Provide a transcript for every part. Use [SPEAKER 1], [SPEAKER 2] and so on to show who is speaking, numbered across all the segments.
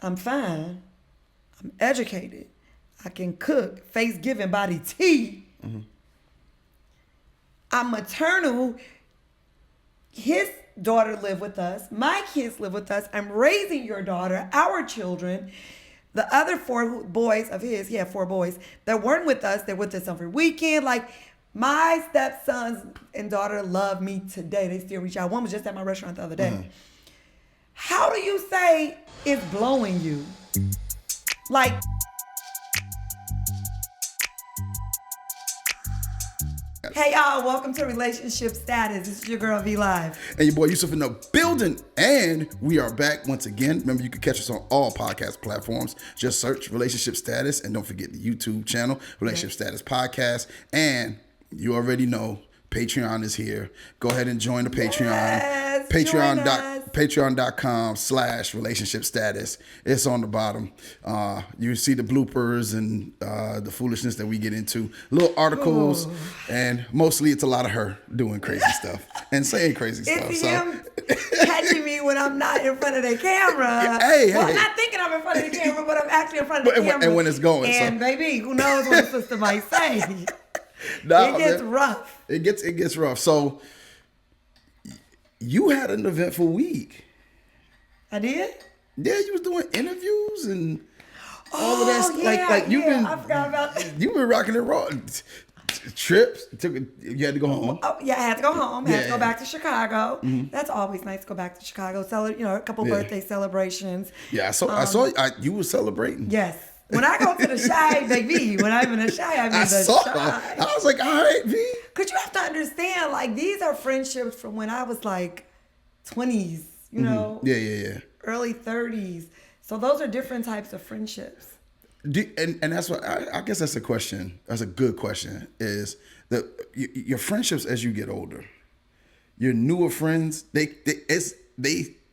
[SPEAKER 1] I'm fine. I'm educated. I can cook. Face giving body tea. Mm-hmm. I'm maternal. His daughter live with us. My kids live with us. I'm raising your daughter, our children. The other 4 boys of his, he had 4 boys that weren't with us. They're with us every weekend. Like, my stepsons and daughter love me today. They still reach out. One was just at my restaurant the other day. Mm-hmm. How do you say it's blowing you? Like, hey y'all, welcome to Relationship Status. This is your girl V Live.
[SPEAKER 2] And your boy Yusuf in the building. And we are back once again. Remember, you can catch us on all podcast platforms. Just search Relationship Status. And don't forget the YouTube channel, Relationship Status Podcast. And you already know, Patreon is here. Go ahead and join the Patreon.
[SPEAKER 1] Yes,
[SPEAKER 2] Patreon.com/relationship status. It's on the bottom. You see the bloopers and the foolishness that we get into. Little articles. Ooh. And mostly it's a lot of her doing crazy stuff and saying crazy stuff.
[SPEAKER 1] It's him catching me when I'm not in front of the camera.
[SPEAKER 2] Hey.
[SPEAKER 1] I'm not thinking I'm in front of the camera, but I'm actually in front of the camera.
[SPEAKER 2] And when it's going.
[SPEAKER 1] And baby, who knows what a sister might say. It gets rough.
[SPEAKER 2] It gets rough. So you had an eventful week.
[SPEAKER 1] I did?
[SPEAKER 2] Yeah, you was doing interviews and all of that.
[SPEAKER 1] I forgot about that.
[SPEAKER 2] You've been rocking and rolling. Trips. You had to go home.
[SPEAKER 1] Oh, yeah, I had to go home. I had to go back to Chicago. Mm-hmm. That's always nice to go back to Chicago. A couple birthday celebrations.
[SPEAKER 2] Yeah, I saw you were celebrating.
[SPEAKER 1] Yes. When I go to the Shy, baby, when I'm in the Shy, I'm in the Shy.
[SPEAKER 2] I was like, all right, V.
[SPEAKER 1] Because you have to understand, like, these are friendships from when I was, like, 20s, you know?
[SPEAKER 2] Yeah.
[SPEAKER 1] Early 30s. So those are different types of friendships.
[SPEAKER 2] And that's what, I guess that's a question. That's a good question, is that your friendships as you get older, your newer friends, they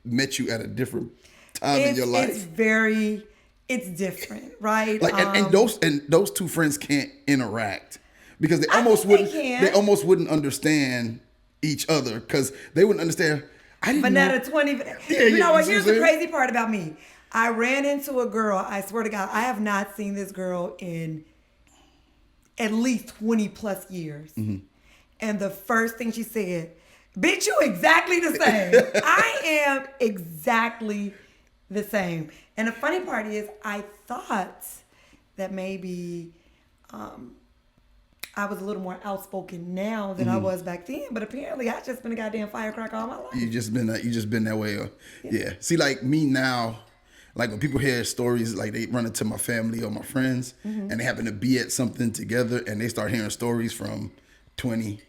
[SPEAKER 2] met you at a different time in your life. It's
[SPEAKER 1] different, right?
[SPEAKER 2] Like, and those 2 friends can't interact because they almost wouldn't understand each other because they wouldn't understand.
[SPEAKER 1] Vanetta 20. You know what? Here's the crazy part about me. I ran into a girl. I swear to God, I have not seen this girl in at least 20 plus years. Mm-hmm. And the first thing she said, "Bitch, you exactly the same." I am exactly the same. And the funny part is, I thought that maybe I was a little more outspoken now than I was back then. But apparently, I just been a goddamn firecracker all my life.
[SPEAKER 2] You just been that way. Yeah. See, like me now, like when people hear stories, like they run into my family or my friends, and they happen to be at something together, and they start hearing stories from 20,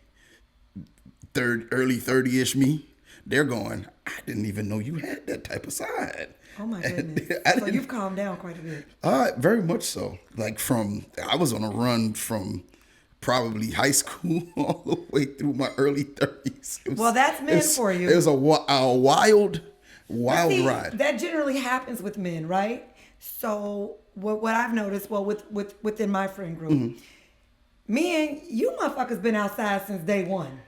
[SPEAKER 2] early 30-ish me. They're going, I didn't even know you had that type of side.
[SPEAKER 1] Oh my goodness. So you've calmed down quite a bit.
[SPEAKER 2] Very much so. Like I was on a run from probably high school all the way through my early 30s.
[SPEAKER 1] That's men for you.
[SPEAKER 2] It was a wild ride.
[SPEAKER 1] That generally happens with men, right? So what I've noticed, within my friend group, men, you motherfuckers been outside since day one.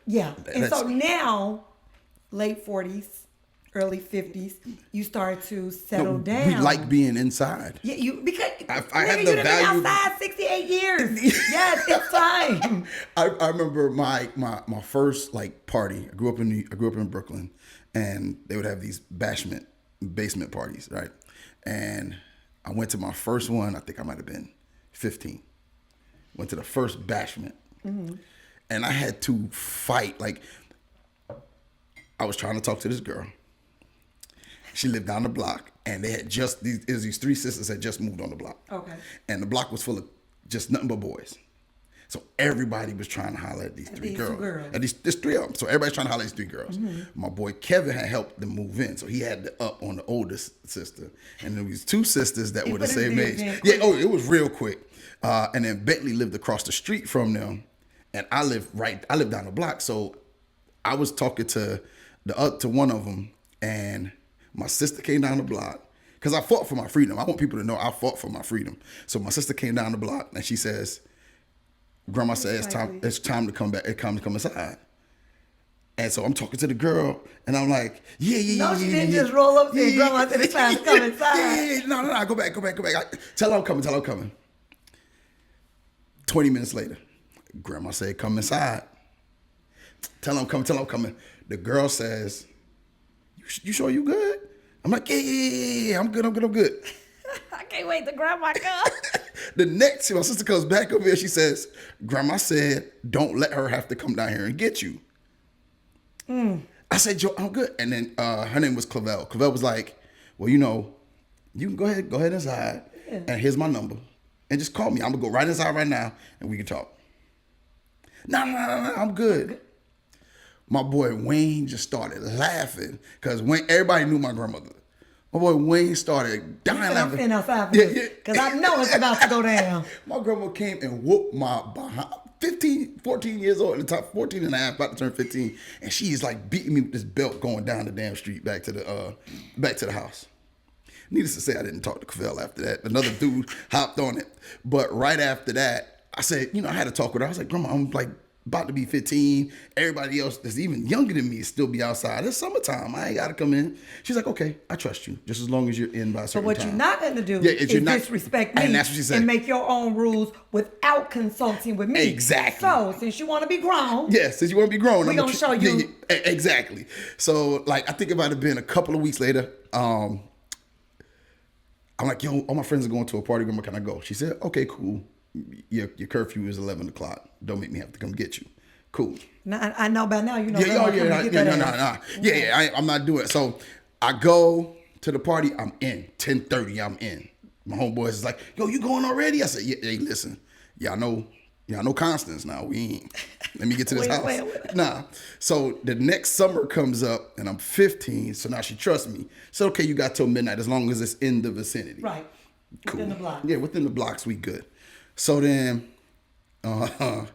[SPEAKER 1] Yeah. And so now, late 40s, early 50s, you start to settle down.
[SPEAKER 2] We like being inside.
[SPEAKER 1] Yeah, because
[SPEAKER 2] I have the value.
[SPEAKER 1] Been outside 68 years. Yes, it's time.
[SPEAKER 2] I remember my first party. I grew up in Brooklyn, and they would have these basement parties, right? And I went to my first one. I think I might have been 15. Went to the first bashment, and I had to fight. Like, I was trying to talk to this girl. She lived down the block, and they had these 3 sisters had just moved on the block.
[SPEAKER 1] Okay.
[SPEAKER 2] And the block was full of just nothing but boys. So everybody was trying to holler at these 3 girls.
[SPEAKER 1] 2 girls.
[SPEAKER 2] There's 3 of them. So everybody's trying to holler at these 3 girls. Mm-hmm. My boy Kevin had helped them move in, so he had to up on the oldest sister. And there was 2 sisters that were the same age. Yeah, it was real quick. And then Bentley lived across the street from them, and I lived down the block. So I was talking to one of them, and my sister came down the block because I fought for my freedom. I want people to know I fought for my freedom. So my sister came down the block and she says, "Grandma said it's time to come back. It's time to come inside." And so I'm talking to the girl, and I'm like,
[SPEAKER 1] No, she didn't just roll up there. Grandma said it's time to come inside.
[SPEAKER 2] No, go back. Tell her I'm coming. 20 minutes later, Grandma said, come inside. Tell her I'm coming. The girl says, you sure you good? I'm like, yeah, I'm good.
[SPEAKER 1] I can't wait till Grandma comes.
[SPEAKER 2] The next time my sister comes back over here, she says, Grandma said, don't let her have to come down here and get you. I said, Joe, I'm good. And then her name was Clavel. Clavel was like, well, you can go ahead inside, and here's my number, and just call me. I'm gonna go right inside right now, and we can talk. No, I'm good. My boy Wayne just started laughing because everybody knew my grandmother. My boy Wayne started dying laughing.
[SPEAKER 1] I'm sitting outside because I know it's about to go down.
[SPEAKER 2] My grandma came and whooped my behind. 14 years old at the top, 14 and a half, about to turn 15. And she's like beating me with this belt going down the damn street back to the house. Needless to say, I didn't talk to Cavell after that. Another dude hopped on it. But right after that, I said, I had to talk with her. I was like, Grandma, I'm like about to be 15. Everybody else that's even younger than me still be outside. It's summertime. I ain't got to come in. She's like, okay, I trust you. Just as long as you're in by a certain time.
[SPEAKER 1] But what you're not going to do is disrespect me
[SPEAKER 2] and that's what she said.
[SPEAKER 1] And make your own rules without consulting with me.
[SPEAKER 2] Exactly.
[SPEAKER 1] So, since you want to be grown.
[SPEAKER 2] Yes, since you want to be grown.
[SPEAKER 1] We're going to show you.
[SPEAKER 2] Yeah, exactly. So, like, I think it might have been a couple of weeks later. I'm like, yo, all my friends are going to a party. Grandma, can I go? She said, okay, cool. Your curfew is 11 o'clock. Don't make me have to come get you. Cool.
[SPEAKER 1] Now, I know by now you know.
[SPEAKER 2] I'm not doing it. So I go to the party. I'm in 10:30. I'm in. My homeboys is like, yo, you going already? I said, yeah. Hey, listen, y'all know Constance now. We ain't. Let me get to this house. Wait. Nah. So the next summer comes up and I'm 15. So now she trusts me. So okay, you got till midnight as long as it's in the vicinity.
[SPEAKER 1] Right.
[SPEAKER 2] Cool.
[SPEAKER 1] Within the block.
[SPEAKER 2] Yeah, within the blocks we good. So then, about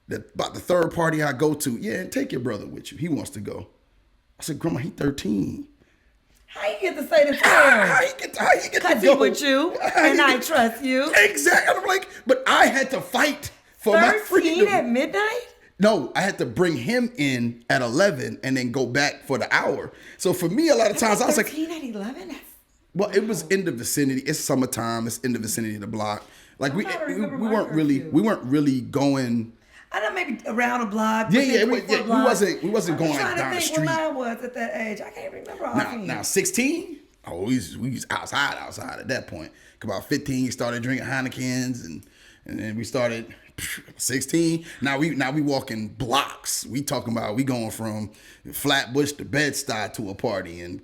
[SPEAKER 2] the third party I go to, and take your brother with you. He wants to go. I said, Grandma, he 13.
[SPEAKER 1] How you get to say this to her?
[SPEAKER 2] How you get to go?
[SPEAKER 1] Because he with you, and I trust you.
[SPEAKER 2] Exactly. I'm like, but I had to fight for my freedom.
[SPEAKER 1] 13 at midnight?
[SPEAKER 2] No, I had to bring him in at 11 and then go back for the hour. So for me, a lot of times I was like,
[SPEAKER 1] 13 at 11?
[SPEAKER 2] Well, it was in the vicinity. It's summertime. It's in the vicinity of the block. Like we weren't really going.
[SPEAKER 1] I know maybe around a block.
[SPEAKER 2] We wasn't going like down the street.
[SPEAKER 1] When I was at that age, I can't remember.
[SPEAKER 2] Now 16. Oh, we was outside at that point. About 15, we started drinking Heinekens, and then we started 16. Now we walking blocks. We talking about we going from Flatbush to Bed-Stuy to a party and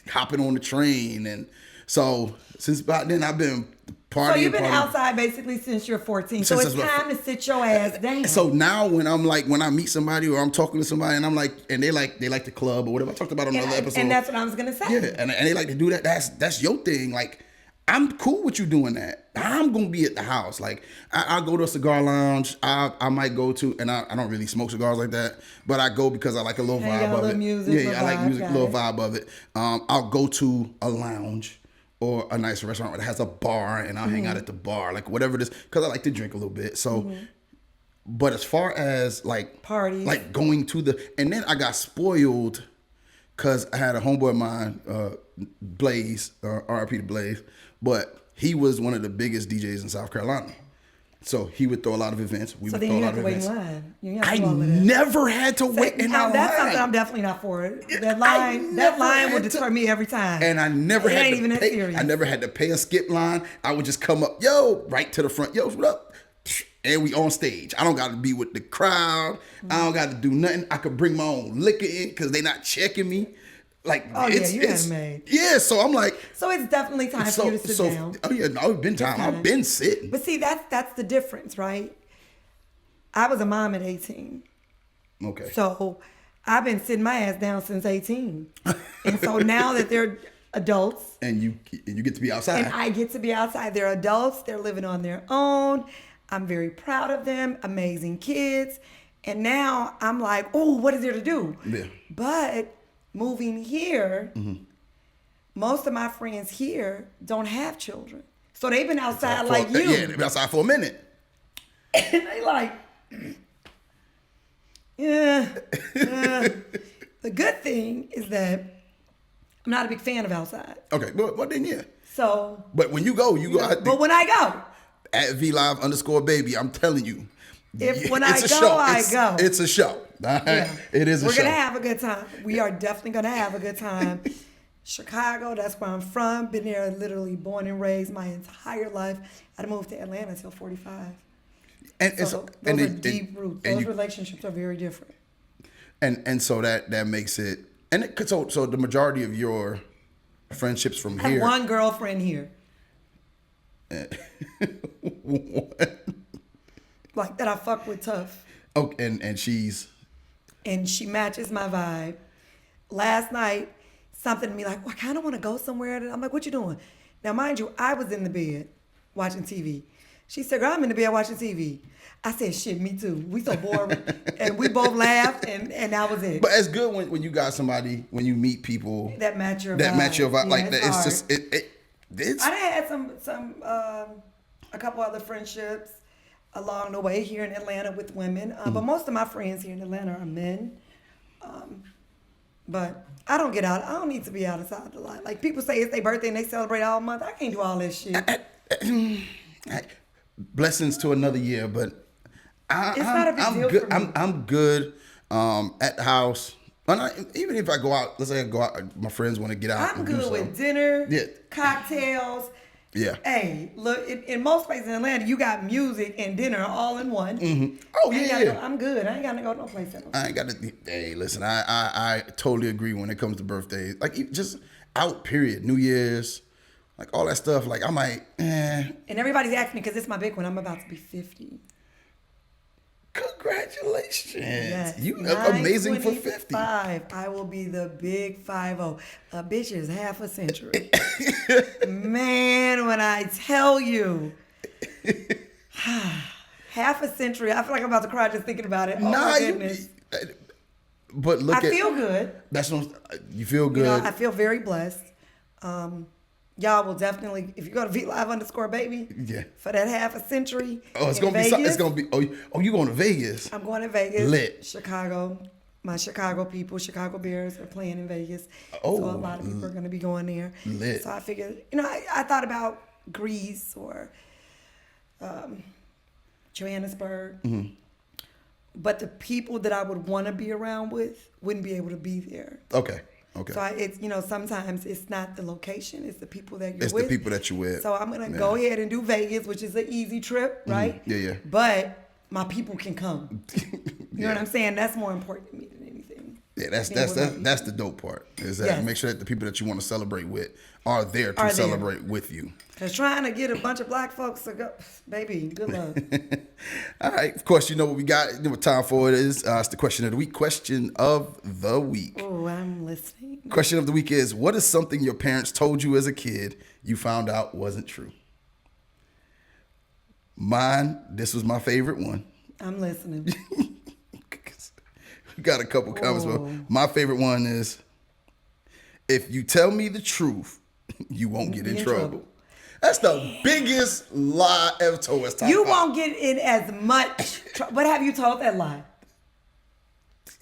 [SPEAKER 2] hopping on the train, and so since about then I've been partying. So you've been
[SPEAKER 1] outside basically since you're 14. So it's time to sit your ass down.
[SPEAKER 2] So now when I meet somebody or I'm talking to somebody and I'm like, and they like the club or whatever I talked about on another episode.
[SPEAKER 1] And that's what I was gonna say.
[SPEAKER 2] Yeah, and they like to do that. That's your thing. Like, I'm cool with you doing that. I'm gonna be at the house. Like I'll go to a cigar lounge. I might go to, and I don't really smoke cigars like that, but I go because I like a little vibe of it.
[SPEAKER 1] Music,
[SPEAKER 2] I like music, a little vibe of it. I'll go to a lounge or a nice restaurant that has a bar, and I'll hang out at the bar, like whatever it is, because I like to drink a little bit. So, but as far as like
[SPEAKER 1] parties,
[SPEAKER 2] like going to and then I got spoiled because I had a homeboy of mine, Blaze, RIP to Blaze, but he was one of the biggest DJs in South Carolina. So he would throw a lot of events. We would throw a lot of events. I never had to wait in line.
[SPEAKER 1] That's something I'm definitely not for. That line would deter me every time.
[SPEAKER 2] And I never had to pay. I never had to pay a skip line. I would just come up, right to the front. Yo, what up? And we on stage. I don't got to be with the crowd. I don't got to do nothing. I could bring my own liquor in because they not checking me. Like, it's made. Yeah, so I'm like.
[SPEAKER 1] So it's definitely time for you to sit down.
[SPEAKER 2] Oh yeah, no, it's been time. I've been sitting.
[SPEAKER 1] But see, that's the difference, right? I was a mom at 18.
[SPEAKER 2] Okay.
[SPEAKER 1] So I've been sitting my ass down since 18. And so now that they're adults.
[SPEAKER 2] And you get to be outside.
[SPEAKER 1] And I get to be outside. They're adults. They're living on their own. I'm very proud of them. Amazing kids. And now I'm like, oh, what is there to do?
[SPEAKER 2] Yeah.
[SPEAKER 1] But moving here, most of my friends here don't have children. So they've been outside like you.
[SPEAKER 2] Yeah, they've been outside for a minute.
[SPEAKER 1] And they like, Yeah. The good thing is that I'm not a big fan of outside.
[SPEAKER 2] Okay, well then yeah.
[SPEAKER 1] So.
[SPEAKER 2] But when you go,
[SPEAKER 1] But when I go.
[SPEAKER 2] At VLive_baby, I'm telling you.
[SPEAKER 1] When I go.
[SPEAKER 2] It's a show.
[SPEAKER 1] Yeah.
[SPEAKER 2] It is a show.
[SPEAKER 1] We're going to have a good time. We are definitely going to have a good time. Chicago, that's where I'm from. Been there literally born and raised my entire life. I moved to Atlanta until 45.
[SPEAKER 2] And
[SPEAKER 1] those are deep roots. Those relationships are very different.
[SPEAKER 2] And so that makes it. And so the majority of your friendships from
[SPEAKER 1] I have
[SPEAKER 2] here.
[SPEAKER 1] one girlfriend here.
[SPEAKER 2] What?
[SPEAKER 1] Like that I fuck with tough.
[SPEAKER 2] Oh, and she's.
[SPEAKER 1] And she matches my vibe. Last night, something to me like, well, I kind of want to go somewhere. And I'm like, what you doing? Now, mind you, I was in the bed watching TV. She said, girl, I'm in the bed watching TV. I said, shit, me too. We so bored. And we both laughed, and that was it.
[SPEAKER 2] But it's good when you got somebody, when you meet people.
[SPEAKER 1] That match your vibe.
[SPEAKER 2] Yeah, like,
[SPEAKER 1] it's
[SPEAKER 2] it's
[SPEAKER 1] hard.
[SPEAKER 2] just, it's.
[SPEAKER 1] I had a couple other friendships along the way here in Atlanta with women. But most of my friends here in Atlanta are men. But I don't get out. I don't need to be outside the line. Like people say it's their birthday and they celebrate all month. I can't do all this shit.
[SPEAKER 2] Blessings to another year, but
[SPEAKER 1] it's not a big deal
[SPEAKER 2] good.
[SPEAKER 1] for me.
[SPEAKER 2] I'm good at the house. Even if I go out, let's say I go out, my friends want to get out.
[SPEAKER 1] I'm good with dinner,
[SPEAKER 2] yeah,
[SPEAKER 1] cocktails.
[SPEAKER 2] Yeah.
[SPEAKER 1] Hey, look, in most places in Atlanta, you got music and dinner all in one.
[SPEAKER 2] Mm-hmm. Oh, yeah.
[SPEAKER 1] I'm good. I ain't got to go no place else.
[SPEAKER 2] I ain't got to. Hey, listen, I totally agree when it comes to birthdays. Like, just out, period. New Year's, like all that stuff. Like, I might,
[SPEAKER 1] And everybody's asking me because it's my big one. I'm about to be 50.
[SPEAKER 2] Congratulations.
[SPEAKER 1] Yes.
[SPEAKER 2] You are amazing for 50.
[SPEAKER 1] I will be the big 50. A bitch is half a century. Man, when I tell you, half a century, I feel like I'm about to cry just thinking about it. Oh, my goodness.
[SPEAKER 2] But
[SPEAKER 1] I feel good.
[SPEAKER 2] That's what you feel good.
[SPEAKER 1] You know, I feel very blessed. Y'all will definitely, if you go to VLive_baby,
[SPEAKER 2] yeah,
[SPEAKER 1] for that half a century.
[SPEAKER 2] Oh, it's gonna be. It's gonna be. Oh, you going to Vegas?
[SPEAKER 1] I'm going to Vegas.
[SPEAKER 2] Lit.
[SPEAKER 1] Chicago. My Chicago people, Chicago Bears, are playing in Vegas.
[SPEAKER 2] Oh,
[SPEAKER 1] so a lot of people are going to be going there.
[SPEAKER 2] Lit.
[SPEAKER 1] So I figured, I thought about Greece or Johannesburg.
[SPEAKER 2] Mm-hmm.
[SPEAKER 1] But the people that I would want to be around with wouldn't be able to be there.
[SPEAKER 2] Okay.
[SPEAKER 1] So it's sometimes it's not the location, it's the people that you're with.
[SPEAKER 2] It's the people that you're with.
[SPEAKER 1] So I'm gonna go ahead and do Vegas, which is an easy trip, right?
[SPEAKER 2] Mm-hmm. Yeah.
[SPEAKER 1] But my people can come. You know what I'm saying? That's more important to me than anything.
[SPEAKER 2] Yeah, that's the dope part. Is that make sure that the people that you want to celebrate with are there to celebrate with you.
[SPEAKER 1] Because trying to get a bunch of black folks to go, baby, good luck.
[SPEAKER 2] All right. Of course, you know what we got. You know what time for it is. It's the question of the week. Question of the week.
[SPEAKER 1] Oh, I'm listening.
[SPEAKER 2] Question of the week is, what is something your parents told you as a kid you found out wasn't true? Mine, this was my favorite one.
[SPEAKER 1] I'm listening.
[SPEAKER 2] We got a couple comments. But my favorite one is, if you tell me the truth, you won't get in trouble. That's the biggest lie ever told us.
[SPEAKER 1] You won't get in as much trouble. But have you told that lie?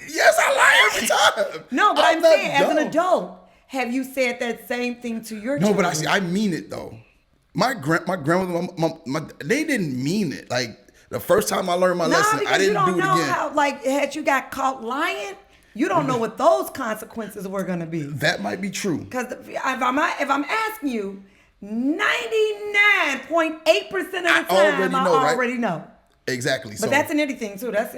[SPEAKER 2] Yes, I lie every time.
[SPEAKER 1] No, but I'm saying, as an adult, have you said that same thing to your children?
[SPEAKER 2] No, but I mean it though. My grandmother, they didn't mean it. Like the first time I learned my lesson, I didn't do it again.
[SPEAKER 1] How, like, had you got caught lying, you don't know what those consequences were going to be.
[SPEAKER 2] That might be true.
[SPEAKER 1] Because if I'm asking you, 99.8% of the time, I already know.
[SPEAKER 2] Exactly.
[SPEAKER 1] But that's in anything too. That's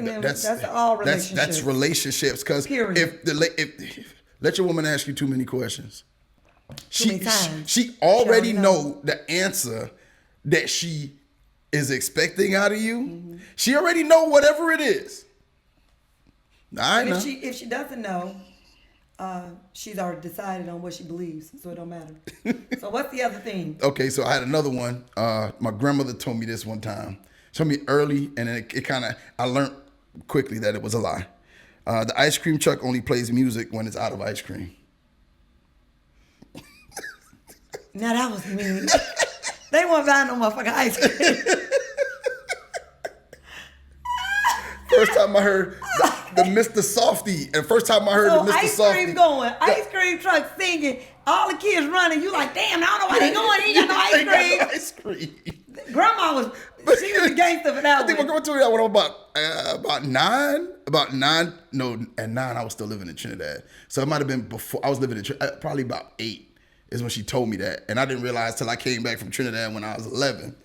[SPEAKER 1] all relationships.
[SPEAKER 2] That's relationships. Because if let your woman ask you too many questions, she already know the answer that she is expecting out of you. Mm-hmm. She already know whatever it is. I know.
[SPEAKER 1] If she doesn't know, she's already decided on what she believes, so it don't matter. So what's the other thing?
[SPEAKER 2] Okay, so I had another one. My grandmother told me this one time. She told me early, and then it kind of, I learned quickly that it was a lie. The ice cream truck only plays music when it's out of ice cream.
[SPEAKER 1] Now that was mean. They won't buy no motherfucking ice cream.
[SPEAKER 2] First time I heard the Mr. Softy. And the first time I heard
[SPEAKER 1] So
[SPEAKER 2] the Mr.
[SPEAKER 1] ice
[SPEAKER 2] Softy.
[SPEAKER 1] cream going, ice cream truck singing, all the kids running. You like, damn, I don't know why they going. He got no ice
[SPEAKER 2] They got
[SPEAKER 1] cream.
[SPEAKER 2] no ice cream.
[SPEAKER 1] Grandma was, she was the gangster for that
[SPEAKER 2] I think my
[SPEAKER 1] one.
[SPEAKER 2] grandma told me that when I was about nine. About nine. No, at 9 I was still living in Trinidad. So it might have been before I was living in probably about 8 is when she told me that, and I didn't realize till I came back from Trinidad when I was 11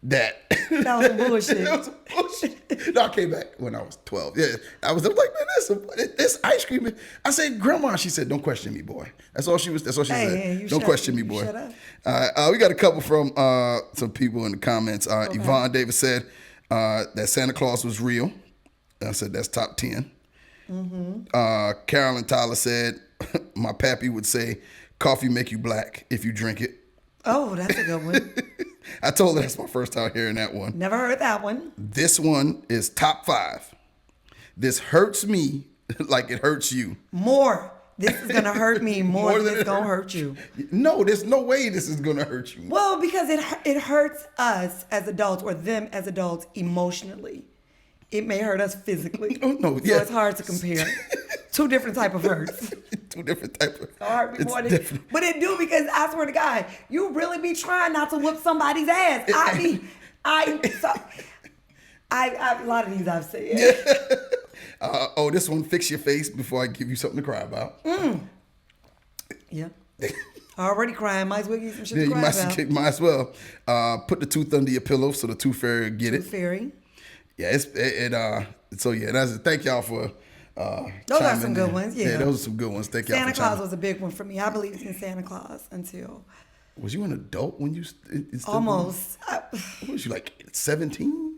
[SPEAKER 2] that
[SPEAKER 1] That was some bullshit.
[SPEAKER 2] that was some bullshit. No, I came back when I was 12. Yeah, I was like, man, this ice cream. I said, Grandma. She said, don't question me, boy. That's all she was. That's all she said. Don't question me, boy.
[SPEAKER 1] Shut up.
[SPEAKER 2] We got a couple from some people in the comments. Yvonne Davis said that Santa Claus was real. I said that's top 10. Carolyn Tyler said, my pappy would say, coffee make you black if you drink it.
[SPEAKER 1] Oh, that's a good one.
[SPEAKER 2] I told her that's my first time hearing that one.
[SPEAKER 1] Never heard that one.
[SPEAKER 2] This one is top 5. This hurts me like it hurts you.
[SPEAKER 1] More. This is going to hurt me more than it's going to hurt you.
[SPEAKER 2] No, there's no way this is going to hurt you.
[SPEAKER 1] Well, because it hurts us as adults or them as adults emotionally. It may hurt us physically.
[SPEAKER 2] Oh, no,
[SPEAKER 1] So
[SPEAKER 2] yeah.
[SPEAKER 1] it's hard to compare. Two different type of hurts.
[SPEAKER 2] Two different type of.
[SPEAKER 1] Hurt me
[SPEAKER 2] It's
[SPEAKER 1] more than,
[SPEAKER 2] different.
[SPEAKER 1] but it do because I swear to God, you really be trying not to whoop somebody's ass. A lot of these I've said.
[SPEAKER 2] This one, fix your face before I give you something to cry about.
[SPEAKER 1] Yeah. Already crying. Might as well give you some shit
[SPEAKER 2] Yeah,
[SPEAKER 1] to
[SPEAKER 2] you
[SPEAKER 1] cry about.
[SPEAKER 2] might as well put the tooth under your pillow so the tooth fairy will get it.
[SPEAKER 1] Fairy.
[SPEAKER 2] Yeah, so yeah, thank y'all for
[SPEAKER 1] Those are some good ones. Yeah,
[SPEAKER 2] those are some good ones. Thank y'all
[SPEAKER 1] Santa
[SPEAKER 2] for
[SPEAKER 1] Claus
[SPEAKER 2] chiming.
[SPEAKER 1] was a big one for me. I believed in Santa Claus until
[SPEAKER 2] Was you an adult when you
[SPEAKER 1] almost.
[SPEAKER 2] What was you, like 17?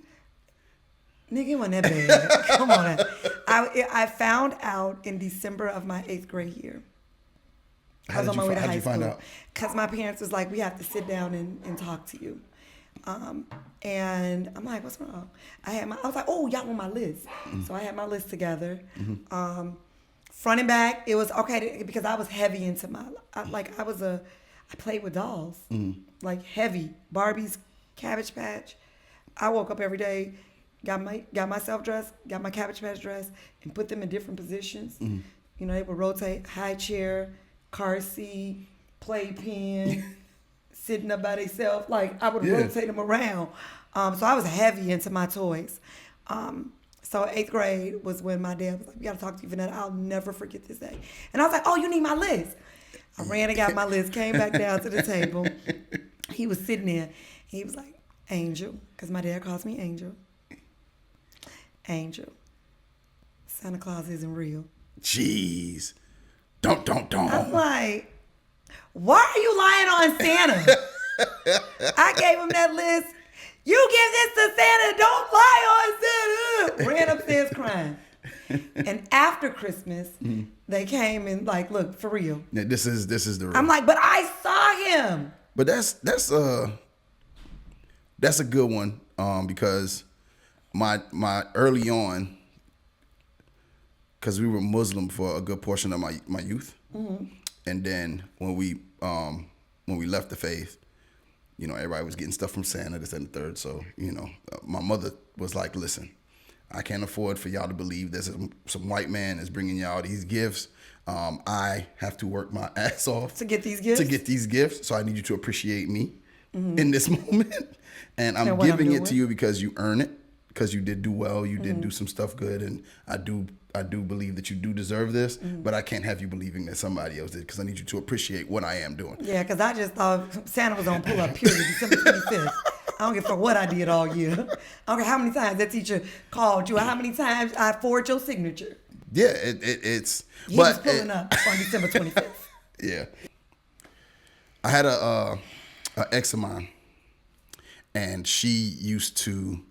[SPEAKER 1] Nigga, it wasn't that bad. Come on. I found out in December of my 8th grade year. I was on my way to high school. Because my parents was like, we have to sit down and talk to you. And I'm like, what's wrong? I was like, oh, y'all on my list. So I had my list together. Front and back, it was okay because I was heavy into I played with dolls. Like heavy. Barbies, Cabbage Patch. I woke up every day, got myself dressed, got my Cabbage Patch dressed, and put them in different positions. You know, they would rotate, high chair, car seat, playpen, sitting up by themselves. Like, I would rotate them around. So I was heavy into my toys. So 8th grade was when my dad was like, we got to talk to you, Vanetta. I'll never forget this day. And I was like, oh, you need my list. I ran and got my list, came back down to the table. He was sitting there. He was like, Angel, because my dad calls me Angel. Angel, Santa Claus isn't real.
[SPEAKER 2] Jeez. Don't.
[SPEAKER 1] I'm like, why are you lying on Santa? I gave him that list. You give this to Santa, don't lie on Santa. Ran upstairs crying. And after Christmas, they came and like, look, for real.
[SPEAKER 2] Yeah, this is the real.
[SPEAKER 1] I'm like, but I saw him.
[SPEAKER 2] But that's a good one because my early on, because we were Muslim for a good portion of my youth, and then when we left the faith, you know, everybody was getting stuff from Santa, this and the third. So, you know, my mother was like, listen, I can't afford for y'all to believe there's some white man is bringing y'all these gifts. I have to work my ass off
[SPEAKER 1] To get these gifts?
[SPEAKER 2] So I need you to appreciate me in this moment. And I'm giving it to you because you earn it, because you did do well. You did do some stuff good. And I do believe that you do deserve this, but I can't have you believing that somebody else did, because I need you to appreciate what I am doing.
[SPEAKER 1] Yeah, because I just thought Santa was going to pull up period December 25th. I don't give a fuck what I did all year. I don't care how many times that teacher called you or how many times I forged your signature.
[SPEAKER 2] Yeah, it's...
[SPEAKER 1] He was pulling up on December 25th.
[SPEAKER 2] Yeah. I had a ex of mine, and she used to,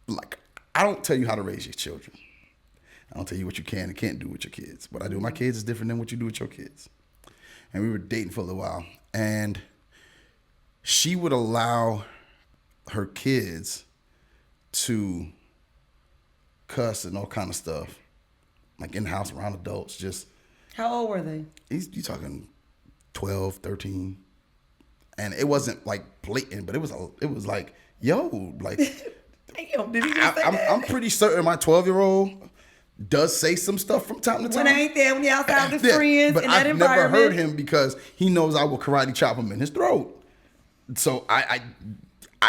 [SPEAKER 2] like, I don't tell you how to raise your children. I don't tell you what you can and can't do with your kids. What I do with my kids is different than what you do with your kids. And we were dating for a little while, and she would allow her kids to cuss and all kind of stuff, like in the house around adults. Just
[SPEAKER 1] How old were they?
[SPEAKER 2] you talking 12, 13, and it wasn't like blatant, but it was like, yo, like
[SPEAKER 1] Damn, did he just say that?
[SPEAKER 2] I'm pretty certain my 12-year-old does say some stuff from time to time.
[SPEAKER 1] When I ain't there, when he outside with his friends
[SPEAKER 2] but
[SPEAKER 1] in that
[SPEAKER 2] I've never
[SPEAKER 1] environment.
[SPEAKER 2] heard him because he knows I will karate chop him in his throat. So I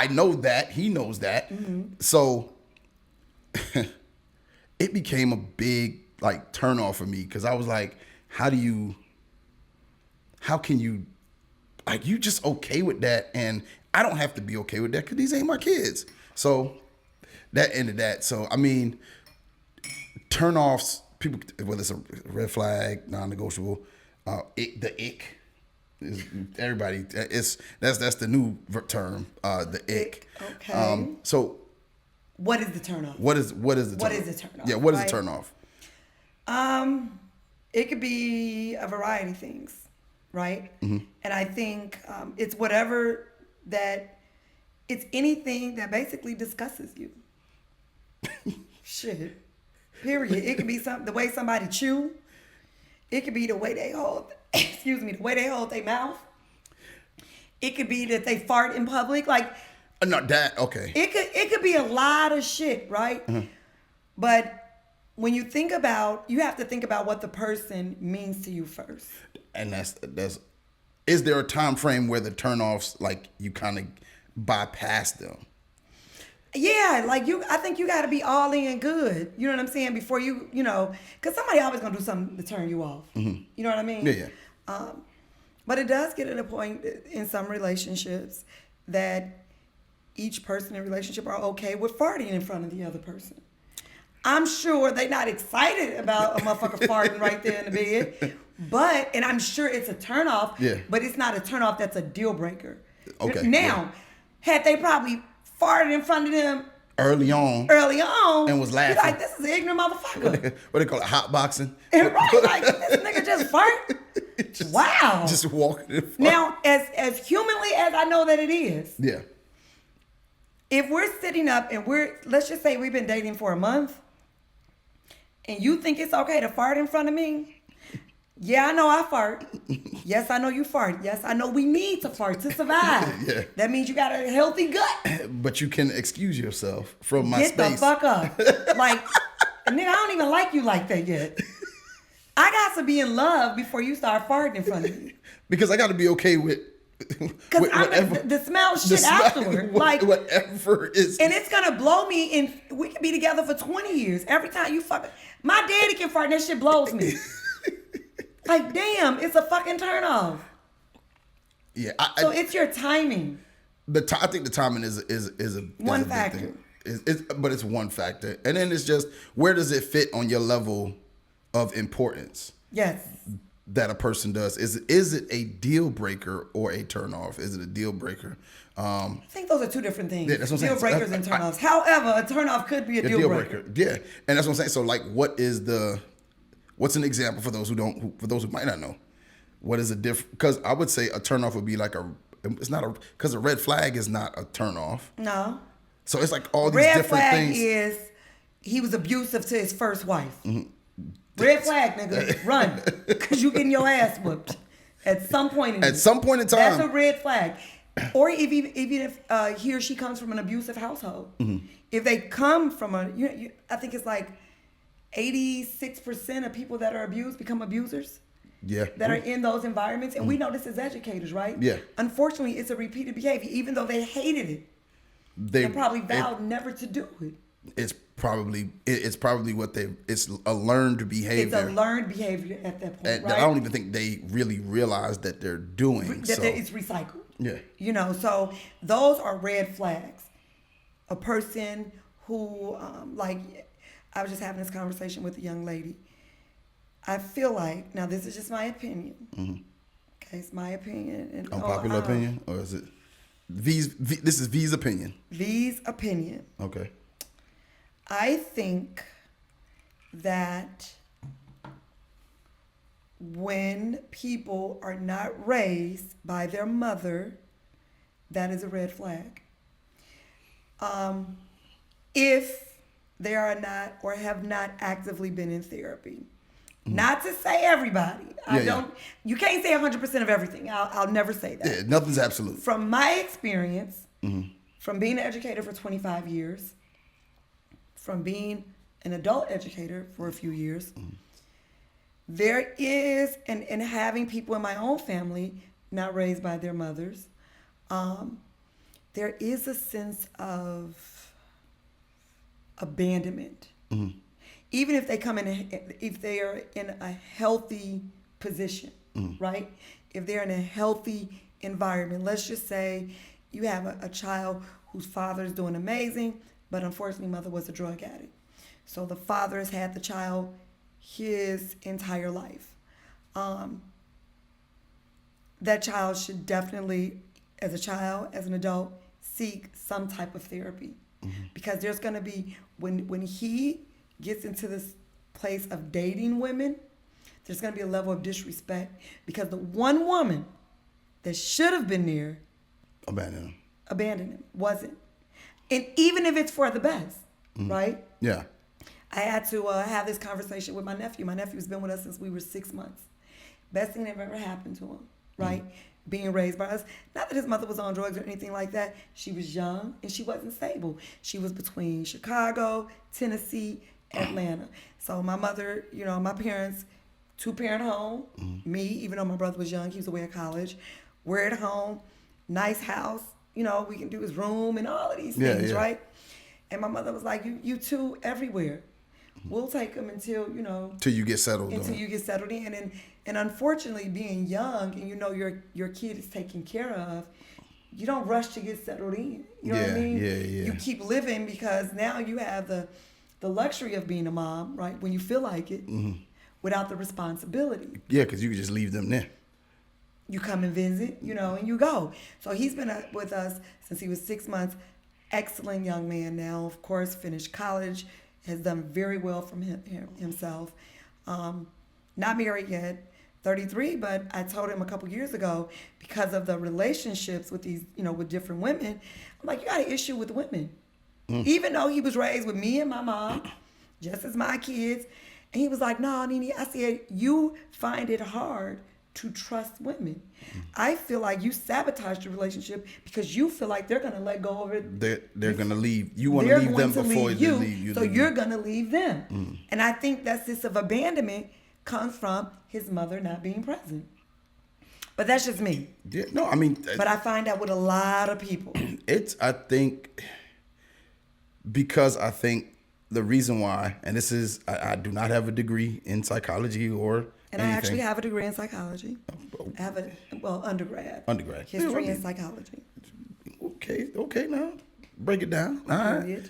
[SPEAKER 2] know that. He knows that. Mm-hmm. So it became a big like turn off for me because I was like, how can you, like, you just okay with that? And I don't have to be okay with that because these ain't my kids. So that ended that. So, I mean, turn offs, people, whether it's a red flag, non-negotiable, the ick. Everybody, that's the new term, the ick.
[SPEAKER 1] Okay.
[SPEAKER 2] So,
[SPEAKER 1] what is the turn off?
[SPEAKER 2] What is the turn off?
[SPEAKER 1] What is the turn off?
[SPEAKER 2] Yeah, what is the turn off?
[SPEAKER 1] It could be a variety of things, right?
[SPEAKER 2] Mm-hmm.
[SPEAKER 1] And I think it's whatever it's anything that basically discusses you. Shit. Period. It could be the way somebody chew. It could be the way they hold. The way they hold their mouth. It could be that they fart in public. Like,
[SPEAKER 2] not that, okay.
[SPEAKER 1] It could be a lot of shit, right?
[SPEAKER 2] Mm-hmm.
[SPEAKER 1] But when you think about, you have to think about what the person means to you first.
[SPEAKER 2] And that's is there a time frame where the turnoffs, like, you kind of bypass them?
[SPEAKER 1] Yeah, like I think you got to be all in good. You know what I'm saying? Before because somebody always gonna do something to turn you off.
[SPEAKER 2] Mm-hmm.
[SPEAKER 1] You know what I mean?
[SPEAKER 2] Yeah.
[SPEAKER 1] But it does get to the point in some relationships that each person in a relationship are okay with farting in front of the other person. I'm sure they're not excited about a motherfucker farting right there in the bed, and I'm sure it's a turnoff.
[SPEAKER 2] Yeah.
[SPEAKER 1] But it's not a turnoff that's a deal breaker.
[SPEAKER 2] Okay.
[SPEAKER 1] Now, had they probably farted in front of them
[SPEAKER 2] early on and was laughing,
[SPEAKER 1] like, this is an ignorant motherfucker.
[SPEAKER 2] What they call it, hot boxing.
[SPEAKER 1] Right, like, this nigga just fart. Wow.
[SPEAKER 2] Just walking in front.
[SPEAKER 1] Now, as humanly as I know that it is,
[SPEAKER 2] yeah.
[SPEAKER 1] If we're sitting up and let's just say we've been dating for a month, and you think it's okay to fart in front of me, yeah, I know I fart. Yes, I know you fart. Yes, I know we need to fart to survive.
[SPEAKER 2] Yeah.
[SPEAKER 1] That means you got a healthy gut.
[SPEAKER 2] But you can excuse yourself from my space.
[SPEAKER 1] Get the fuck up. Like, nigga, I don't even like you like that yet. I got to be in love before you start farting in front of me.
[SPEAKER 2] Because I got to be okay with
[SPEAKER 1] because the smell shit afterward. Like,
[SPEAKER 2] whatever is.
[SPEAKER 1] And it's going to blow me, and we could be together for 20 years. Every time you fuck, my daddy can fart and that shit blows me. Like, damn, it's a fucking turnoff.
[SPEAKER 2] Yeah.
[SPEAKER 1] So it's your timing.
[SPEAKER 2] I think the timing is
[SPEAKER 1] one
[SPEAKER 2] a
[SPEAKER 1] factor.
[SPEAKER 2] Big thing. But it's one factor. And then it's just, where does it fit on your level of importance?
[SPEAKER 1] Yes.
[SPEAKER 2] That a person does. Is it a deal breaker or a turnoff? Is it a deal breaker?
[SPEAKER 1] I think those are two different things.
[SPEAKER 2] Yeah, that's what I'm
[SPEAKER 1] deal
[SPEAKER 2] saying.
[SPEAKER 1] breakers and turnoffs. However, a turnoff could be a deal breaker.
[SPEAKER 2] Yeah, and that's what I'm saying. So, like, what's an example for those who might not know? What is a different? Because I would say a turnoff would be like because a red flag is not a turnoff.
[SPEAKER 1] No.
[SPEAKER 2] So it's like all these
[SPEAKER 1] red
[SPEAKER 2] different
[SPEAKER 1] flag
[SPEAKER 2] things.
[SPEAKER 1] Is he was abusive to his first wife. Mm-hmm. Red flag, nigga, run, because you getting your ass whooped at some point in time. That's a red flag. Or even if he or she comes from an abusive household. Mm-hmm. If they come from I think it's like 86% of people that are abused become abusers.
[SPEAKER 2] Yeah.
[SPEAKER 1] That are in those environments. And we know this as educators, right?
[SPEAKER 2] Yeah.
[SPEAKER 1] Unfortunately, it's a repeated behavior. Even though they hated it, they probably vowed never to do it.
[SPEAKER 2] It's probably it's a learned behavior.
[SPEAKER 1] It's a learned behavior at that point, right?
[SPEAKER 2] I don't even think they really realize that they're doing.
[SPEAKER 1] It's recycled.
[SPEAKER 2] Yeah.
[SPEAKER 1] So those are red flags. A person who, I was just having this conversation with a young lady. I feel like, now this is just my opinion. Mm-hmm. Okay, it's my opinion.
[SPEAKER 2] Unpopular opinion? Or is it this is V's opinion?
[SPEAKER 1] V's opinion.
[SPEAKER 2] Okay.
[SPEAKER 1] I think that when people are not raised by their mother, that is a red flag. If they are not or have not actively been in therapy. Mm-hmm. Not to say everybody. You can't say 100% of everything. I'll never say that.
[SPEAKER 2] Yeah, nothing's absolute.
[SPEAKER 1] From my experience, mm-hmm. from being an educator for 25 years, from being an adult educator for a few years, there is, and having people in my own family not raised by their mothers, there is a sense of abandonment. Even if they come in, if they are in a healthy position, right? If they're in a healthy environment, let's just say you have a child whose father is doing amazing, but unfortunately mother was a drug addict. So the father has had the child his entire life. That child should definitely, as a child, as an adult, seek some type of therapy. Because there's going to be, when he gets into this place of dating women, there's going to be a level of disrespect because the one woman that should have been there abandoned him, wasn't. And even if it's for the best, right?
[SPEAKER 2] Yeah.
[SPEAKER 1] I had to have this conversation with my nephew. My nephew's been with us since we were 6 months. Best thing that ever happened to him, right? Being raised by us. Not that his mother was on drugs or anything like that. She was young and she wasn't stable. She was between Chicago, Tennessee, Atlanta. So my mother, my parents, 2-parent home. Me, even though my brother was young, he was away at college. We're at home, nice house. We can do his room and all of these things, right? And my mother was like, you two everywhere. We'll take them until,
[SPEAKER 2] Till you get settled.
[SPEAKER 1] Until you get settled in. And unfortunately, being young and your kid is taken care of, you don't rush to get settled in. You know what I mean?
[SPEAKER 2] Yeah.
[SPEAKER 1] You keep living because now you have the luxury of being a mom, right? When you feel like it, without the responsibility.
[SPEAKER 2] Yeah, because you can just leave them there.
[SPEAKER 1] You come and visit, and you go. So he's been with us since he was 6 months. Excellent young man now. Of course, finished college, has done very well from himself. Not married yet, 33, but I told him a couple years ago, because of the relationships with these, with different women, I'm like, you got an issue with women. Even though he was raised with me and my mom, just as my kids. And he was like, no, Nene, I said, you find it hard to trust women. I feel like you sabotaged the relationship because you feel like they're going to let go of it.
[SPEAKER 2] They're going to leave. You want to leave them before they leave you.
[SPEAKER 1] So you're going to leave them. And I think that sense of abandonment comes from his mother not being present. But that's just me.
[SPEAKER 2] Yeah, no, I mean.
[SPEAKER 1] But I find that with a lot of people.
[SPEAKER 2] Because I think the reason why, and this is, I do not have a degree in psychology or
[SPEAKER 1] and
[SPEAKER 2] anything.
[SPEAKER 1] I actually have a degree in psychology. I have undergrad.
[SPEAKER 2] Undergrad.
[SPEAKER 1] History and psychology.
[SPEAKER 2] Okay, now break it down. All right.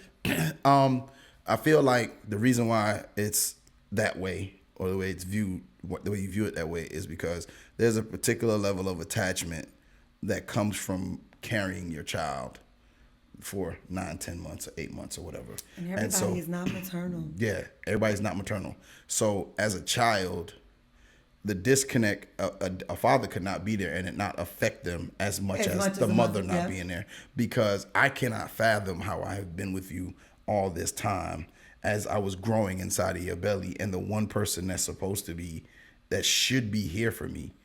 [SPEAKER 2] I feel like the reason why it's that way, or the way it's viewed, the way you view it that way, is because there's a particular level of attachment that comes from carrying your child for 9, 10 months, or 8 months, or whatever.
[SPEAKER 1] And everybody is not maternal.
[SPEAKER 2] Yeah, everybody's not maternal. So as a child, the disconnect, a father could not be there and it not affect them as much as the mother not being there. Because I cannot fathom how I have been with you all this time as I was growing inside of your belly, and the one person that's supposed to be, that should be here for me,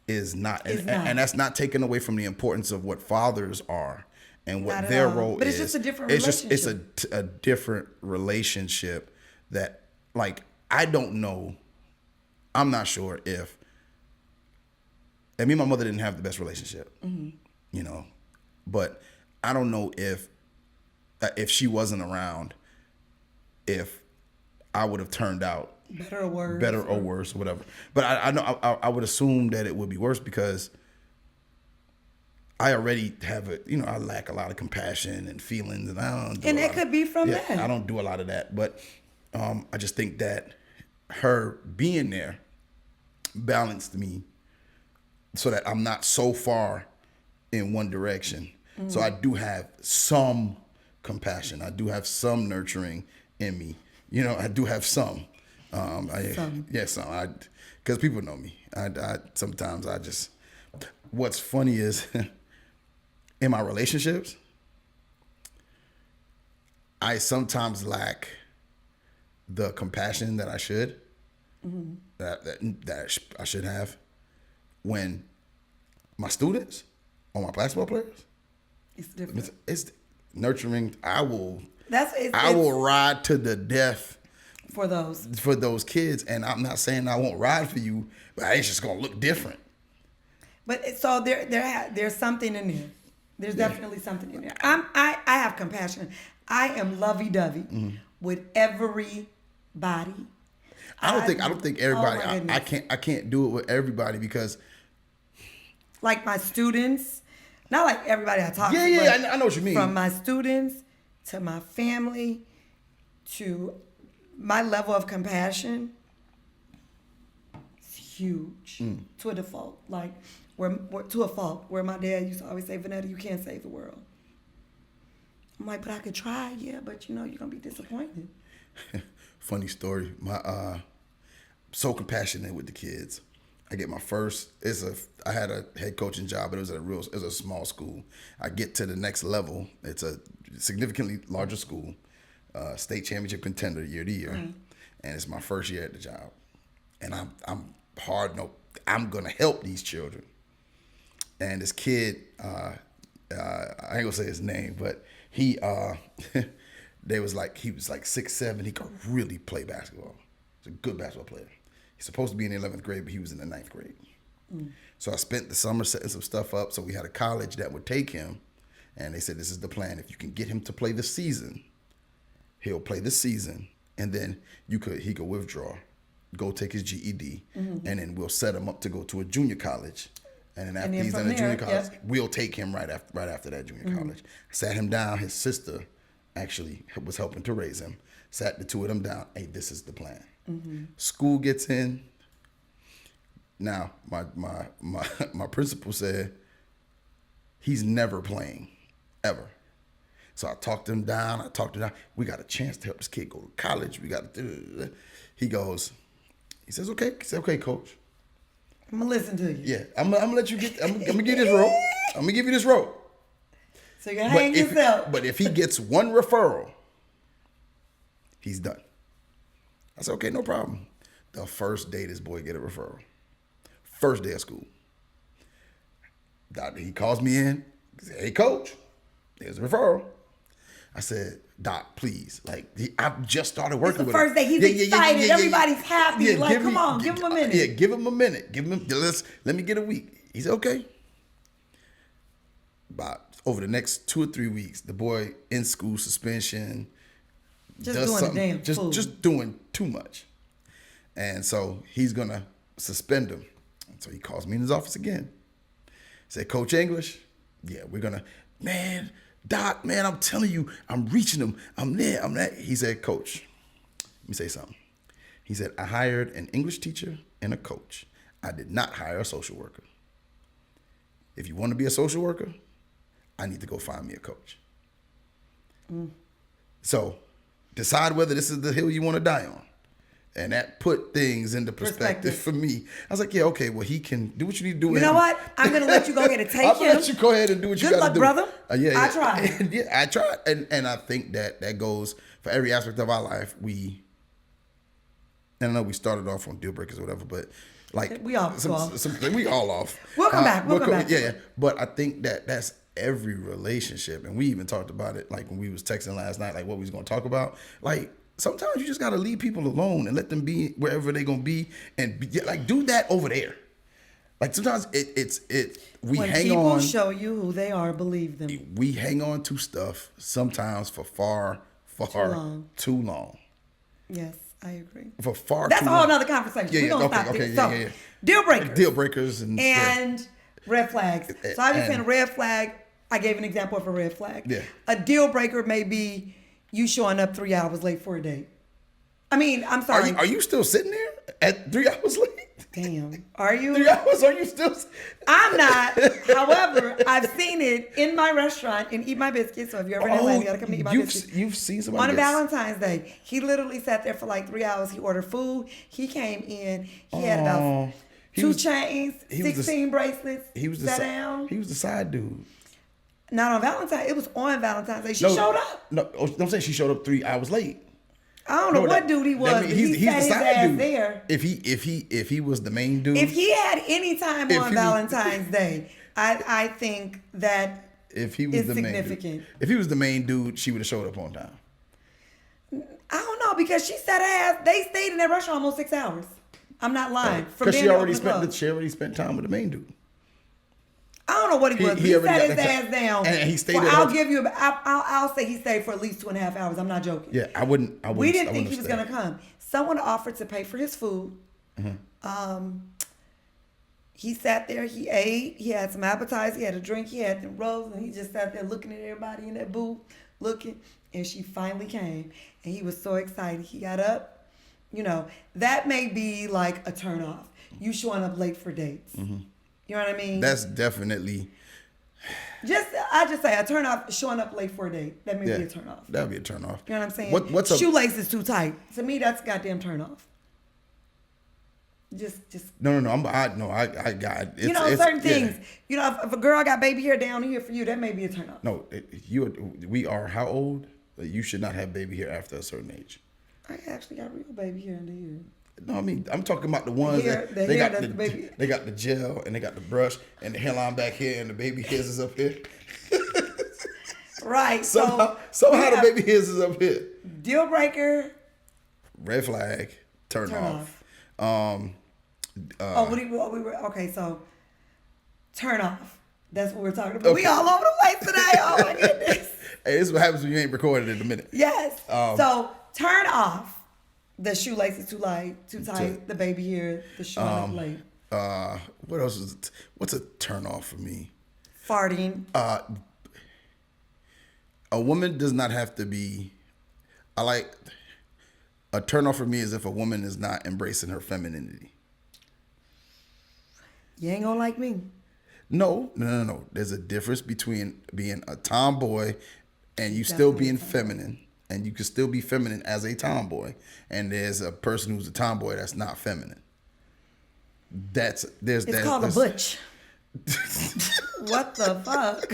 [SPEAKER 2] is not. And that's not taken away from the importance of what fathers are and what their role is.
[SPEAKER 1] But it's just a different relationship.
[SPEAKER 2] It's a different relationship that, like, I don't know. I'm not sure if, and me and my mother didn't have the best relationship, but I don't know if she wasn't around, if I would have turned out better or worse, or whatever. But I know I would assume that it would be worse because I already have I lack a lot of compassion and feelings, and I don't.
[SPEAKER 1] And it could be from that.
[SPEAKER 2] I don't do a lot of that, but I just think that her being there balanced me so that I'm not so far in one direction. So I do have some compassion. I do have some nurturing in me. I do have some. Some. Because people know me. Sometimes I just. What's funny is, in my relationships, I sometimes lack the compassion that I should, that I should have. When my students or my basketball players,
[SPEAKER 1] it's different.
[SPEAKER 2] It's nurturing. I will I will ride to the death
[SPEAKER 1] for
[SPEAKER 2] those kids. And I'm not saying I won't ride for you, but it's just gonna look different.
[SPEAKER 1] But so there's something in there. There's definitely something in there. I have compassion. I am lovey-dovey with everybody.
[SPEAKER 2] I don't think everybody. I can't do it with everybody because,
[SPEAKER 1] like my students, not like everybody I talk to.
[SPEAKER 2] Yeah, I know what you mean.
[SPEAKER 1] From my students to my family to my level of compassion, it's huge to a default. Like to a fault. Where my dad used to always say, "Vanetta, you can't save the world." I'm like, but I could try, yeah, but you're gonna be disappointed.
[SPEAKER 2] Funny story. So compassionate with the kids. I get my first. I had a head coaching job, but it was a small school. I get to the next level. It's a significantly larger school, state championship contender year to year, and it's my first year at the job. And I'm hard. No, I'm gonna help these children. And this kid, I ain't gonna say his name, but he he was like 6'7". He could really play basketball. He's a good basketball player. He's supposed to be in the 11th grade, but he was in the 9th grade. So I spent the summer setting some stuff up. So we had a college that would take him, and they said, this is the plan. If you can get him to play the season, he'll play the season, and then he could withdraw, go take his GED, and then we'll set him up to go to a junior college. And then after he's in a junior college, we'll take him right after that junior college. Sat him down. His sister actually was helping to raise him. Sat the two of them down. Hey, this is the plan. School gets in. Now, my principal said he's never playing, ever. So I talked him down. We got a chance to help this kid go to college. We got to. He says, okay. He said, okay, coach.
[SPEAKER 1] I'm gonna listen to you.
[SPEAKER 2] Yeah, I'm gonna let you get. I'm gonna give you this rope. I'm gonna give you this rope.
[SPEAKER 1] So you hang yourself.
[SPEAKER 2] But if he gets one referral, he's done. I said, okay, no problem. The first day this boy get a referral. First day of school. He calls me in. He said, hey, coach, there's a referral. I said, Doc, please. I've just started working with him.
[SPEAKER 1] It's the first day. He's excited. Everybody's happy. Give him a minute.
[SPEAKER 2] Yeah, give him a minute. Let me get a week. He said, okay. But over the next 2 or 3 weeks, the boy in school suspension. Just doing too much. And so he's going to suspend him. And so he calls me in his office again. Said, Coach English, yeah, we're going to, Doc, man, I'm telling you, I'm reaching him. I'm there. I'm that. He said, Coach, let me say something. He said, I hired an English teacher and a coach. I did not hire a social worker. If you want to be a social worker, I need to go find me a coach. So decide whether this is the hill you want to die on. And that put things into perspective for me. I was like, yeah, okay, well, he can do what you need to do.
[SPEAKER 1] You know what? I'm going to let you go ahead and take him.
[SPEAKER 2] I'm going to let you go ahead and do what you got to do.
[SPEAKER 1] Good luck, brother.
[SPEAKER 2] Yeah.
[SPEAKER 1] I tried.
[SPEAKER 2] Yeah, I tried. And I think that goes for every aspect of our life. And I know we started off on deal breakers or whatever, but
[SPEAKER 1] we all
[SPEAKER 2] we all off.
[SPEAKER 1] We'll come back. We'll come back.
[SPEAKER 2] Yeah. But I think that's every relationship. And we even talked about it when we was texting last night, what we was going to talk about. Sometimes you just got to leave people alone and let them be wherever they're going to be and do that over there. Sometimes we
[SPEAKER 1] when
[SPEAKER 2] hang
[SPEAKER 1] people
[SPEAKER 2] on.
[SPEAKER 1] Show you who they are, believe them.
[SPEAKER 2] We hang on to stuff sometimes for far too long.
[SPEAKER 1] Yes, I agree.
[SPEAKER 2] For far
[SPEAKER 1] That's
[SPEAKER 2] too
[SPEAKER 1] a whole
[SPEAKER 2] long.
[SPEAKER 1] nother conversation. We're going to stop there.
[SPEAKER 2] Yeah.
[SPEAKER 1] Deal breakers.
[SPEAKER 2] And
[SPEAKER 1] red flags. So I was saying a red flag. I gave an example of a red flag.
[SPEAKER 2] Yeah.
[SPEAKER 1] A deal breaker may be you showing up 3 hours late for a date. I mean, I'm sorry.
[SPEAKER 2] Are you still sitting there at 3 hours late?
[SPEAKER 1] Damn. Are you?
[SPEAKER 2] 3 hours? Are you still?
[SPEAKER 1] I'm not. However, I've seen it in my restaurant and Eat My Biscuits. So if you're ever in Atlanta, you gotta come to Eat My Biscuits.
[SPEAKER 2] You've seen somebody
[SPEAKER 1] on Valentine's Day. He literally sat there for 3 hours. He ordered food. He came in. He had about 2 chains, 16 bracelets. Sat down.
[SPEAKER 2] He was the side dude.
[SPEAKER 1] Not on Valentine's. It was on Valentine's Day. She showed up.
[SPEAKER 2] No, I'm saying she showed up 3 hours late.
[SPEAKER 1] I don't know what dude he was. He's the side dude. There.
[SPEAKER 2] If he was the main dude.
[SPEAKER 1] If he had any time on Valentine's Day, I think that
[SPEAKER 2] if he was the
[SPEAKER 1] significant.
[SPEAKER 2] main dude, if he was the main dude, she would have showed up on time.
[SPEAKER 1] I don't know, because she said they stayed in that restaurant almost 6 hours. I'm not lying.
[SPEAKER 2] Because she already spent time with the main dude.
[SPEAKER 1] I don't know what he was. He sat his ass down.
[SPEAKER 2] And he stayed.
[SPEAKER 1] I'll say he stayed for at least 2.5 hours. I'm not joking.
[SPEAKER 2] Yeah, I wouldn't.
[SPEAKER 1] We didn't think he was gonna come. Someone offered to pay for his food. Mm-hmm. He sat there. He ate. He had some appetizers. He had a drink. He had the rolls, and he just sat there looking at everybody in that booth, looking. And she finally came, and he was so excited. He got up. You know, that may be like a turnoff. You showing up late for dates. Mm-hmm. You know what I mean?
[SPEAKER 2] That's definitely.
[SPEAKER 1] I just say a turn off, showing up late for a date. That may be a turn off.
[SPEAKER 2] That'd be a turn off.
[SPEAKER 1] You know what I'm saying? What's shoelaces too tight. To me, that's a goddamn turn off. Just.
[SPEAKER 2] No. I got it.
[SPEAKER 1] It's certain things. Yeah. You know, if a girl got baby hair down here for you, that may be a turn off.
[SPEAKER 2] No, we are how old? You should not have baby hair after a certain age.
[SPEAKER 1] I actually got real baby hair in the ear.
[SPEAKER 2] No, I mean, I'm talking about the ones they got the gel and they got the brush and the hairline back here and the baby hairs is up here.
[SPEAKER 1] Right.
[SPEAKER 2] Somehow the baby hairs is up here.
[SPEAKER 1] Deal breaker.
[SPEAKER 2] Red flag. Turn off.
[SPEAKER 1] Okay, so turn off. That's what we're talking about. Okay. We all over the place today. Oh my goodness.
[SPEAKER 2] Hey, this is what happens when you ain't recorded in a minute.
[SPEAKER 1] Yes. So turn off. The shoelaces too tight, the baby hair, the showing up late.
[SPEAKER 2] What else is it? What's a turn off for me?
[SPEAKER 1] Farting.
[SPEAKER 2] A woman does not have to be. A turn off for me is if a woman is not embracing her femininity.
[SPEAKER 1] You ain't gonna like me.
[SPEAKER 2] No. There's a difference between being a tomboy and you still being feminine. And you can still be feminine as a tomboy. And there's a person who's a tomboy that's not feminine. It's called a butch.
[SPEAKER 1] What the fuck?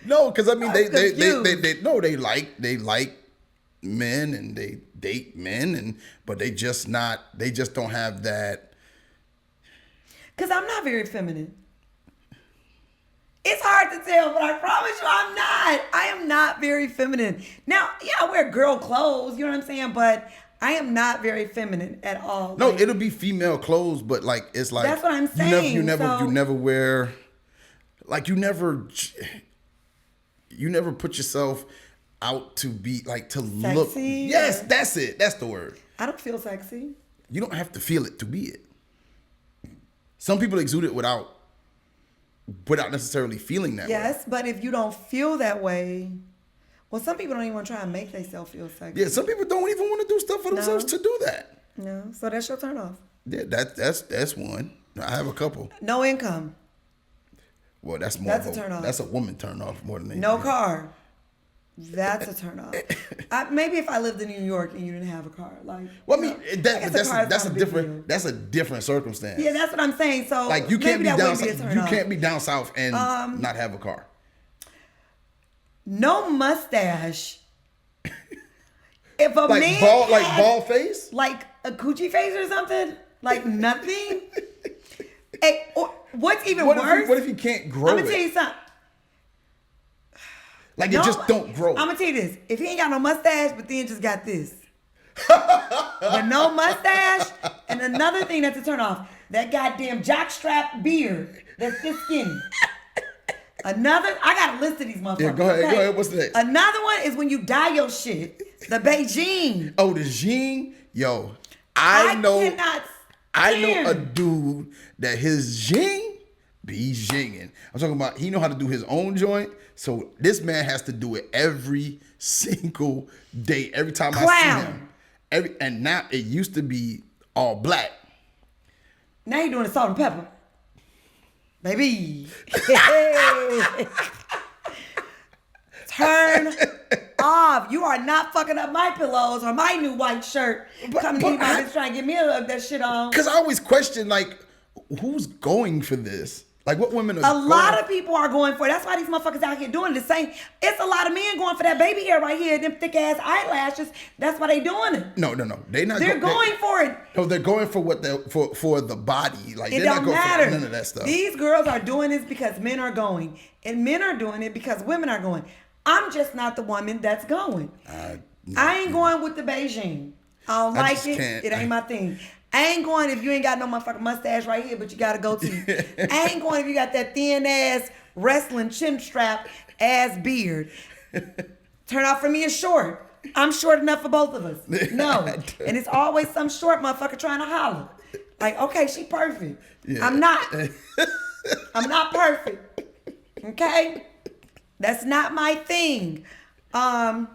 [SPEAKER 2] No, because I mean they like men and they date men but they just don't have that.
[SPEAKER 1] Because I'm not very feminine. It's hard to tell, but I promise you I'm not. I am not very feminine. Now, yeah, I wear girl clothes, you know what I'm saying? But I am not very feminine at all.
[SPEAKER 2] No, it'll be female clothes, but like it's like
[SPEAKER 1] that's what I'm saying.
[SPEAKER 2] You never wear, like you never put yourself out to be like to
[SPEAKER 1] sexy,
[SPEAKER 2] look. Yes, that's it. That's the word.
[SPEAKER 1] I don't feel sexy.
[SPEAKER 2] You don't have to feel it to be it. Some people exude it without necessarily feeling that way.
[SPEAKER 1] Yes, but if you don't feel that way, well, some people don't even want to try and make themselves feel sexy.
[SPEAKER 2] Yeah, some people don't even want to do stuff for themselves to do that.
[SPEAKER 1] No, so that's your turn off.
[SPEAKER 2] Yeah, that's one. I have a couple.
[SPEAKER 1] No income.
[SPEAKER 2] Well, that's
[SPEAKER 1] a turn off.
[SPEAKER 2] That's a woman turn off more than anything.
[SPEAKER 1] No car. That's a turn off. Maybe if I lived in New York and you didn't have a car, like.
[SPEAKER 2] Well, I mean, that's a different circumstance.
[SPEAKER 1] Yeah, that's what I'm saying. So
[SPEAKER 2] like you can't be down south and not have a car.
[SPEAKER 1] No mustache. If a man
[SPEAKER 2] bald face,
[SPEAKER 1] like a coochie face or something, like nothing. Hey, or what's even worse?
[SPEAKER 2] What if you can't grow?
[SPEAKER 1] I'm gonna tell you something.
[SPEAKER 2] Like it just don't grow.
[SPEAKER 1] I'm gonna tell you this: if he ain't got no mustache, but then just got this, but no mustache, and another thing that's a turn off, that goddamn jockstrap beard that's this skinny. I got a list of these motherfuckers.
[SPEAKER 2] Yeah, go ahead. What's the next?
[SPEAKER 1] Another one is when you dye your shit. The Beijing.
[SPEAKER 2] Oh, the Jing. Yo, I know a dude that his Jing be jinging. I'm talking about he know how to do his own joint. So this man has to do it every single day. Every time I see him. And now it used to be all black.
[SPEAKER 1] Now you're doing the salt and pepper. Baby. Turn off. You are not fucking up my pillows or my new white shirt. Coming to my bitch trying to get me that shit on.
[SPEAKER 2] Because I always question, like, who's going for this? Like, what women are
[SPEAKER 1] A lot of people are going for it. That's why these motherfuckers out here doing the same. It's a lot of men going for that baby hair right here, them thick ass eyelashes. That's why they doing it.
[SPEAKER 2] No.
[SPEAKER 1] They're going for it.
[SPEAKER 2] No, they're going for for the body. Like
[SPEAKER 1] it
[SPEAKER 2] they're
[SPEAKER 1] don't
[SPEAKER 2] not going
[SPEAKER 1] matter.
[SPEAKER 2] for none of that stuff.
[SPEAKER 1] These girls are doing this because men are going, and men are doing it because women are going. I'm just not the woman that's going. I ain't going with the Beijing. I don't like it.
[SPEAKER 2] Can't.
[SPEAKER 1] It ain't my thing. I ain't going if you ain't got no motherfucking mustache right here, but you got a goatee. I ain't going if you got that thin ass wrestling chin strap ass beard. Turn out for me is short. I'm short enough for both of us. No. And it's always some short motherfucker trying to holler. Like, okay, she perfect. Yeah. I'm not. I'm not perfect. Okay? That's not my thing. Bad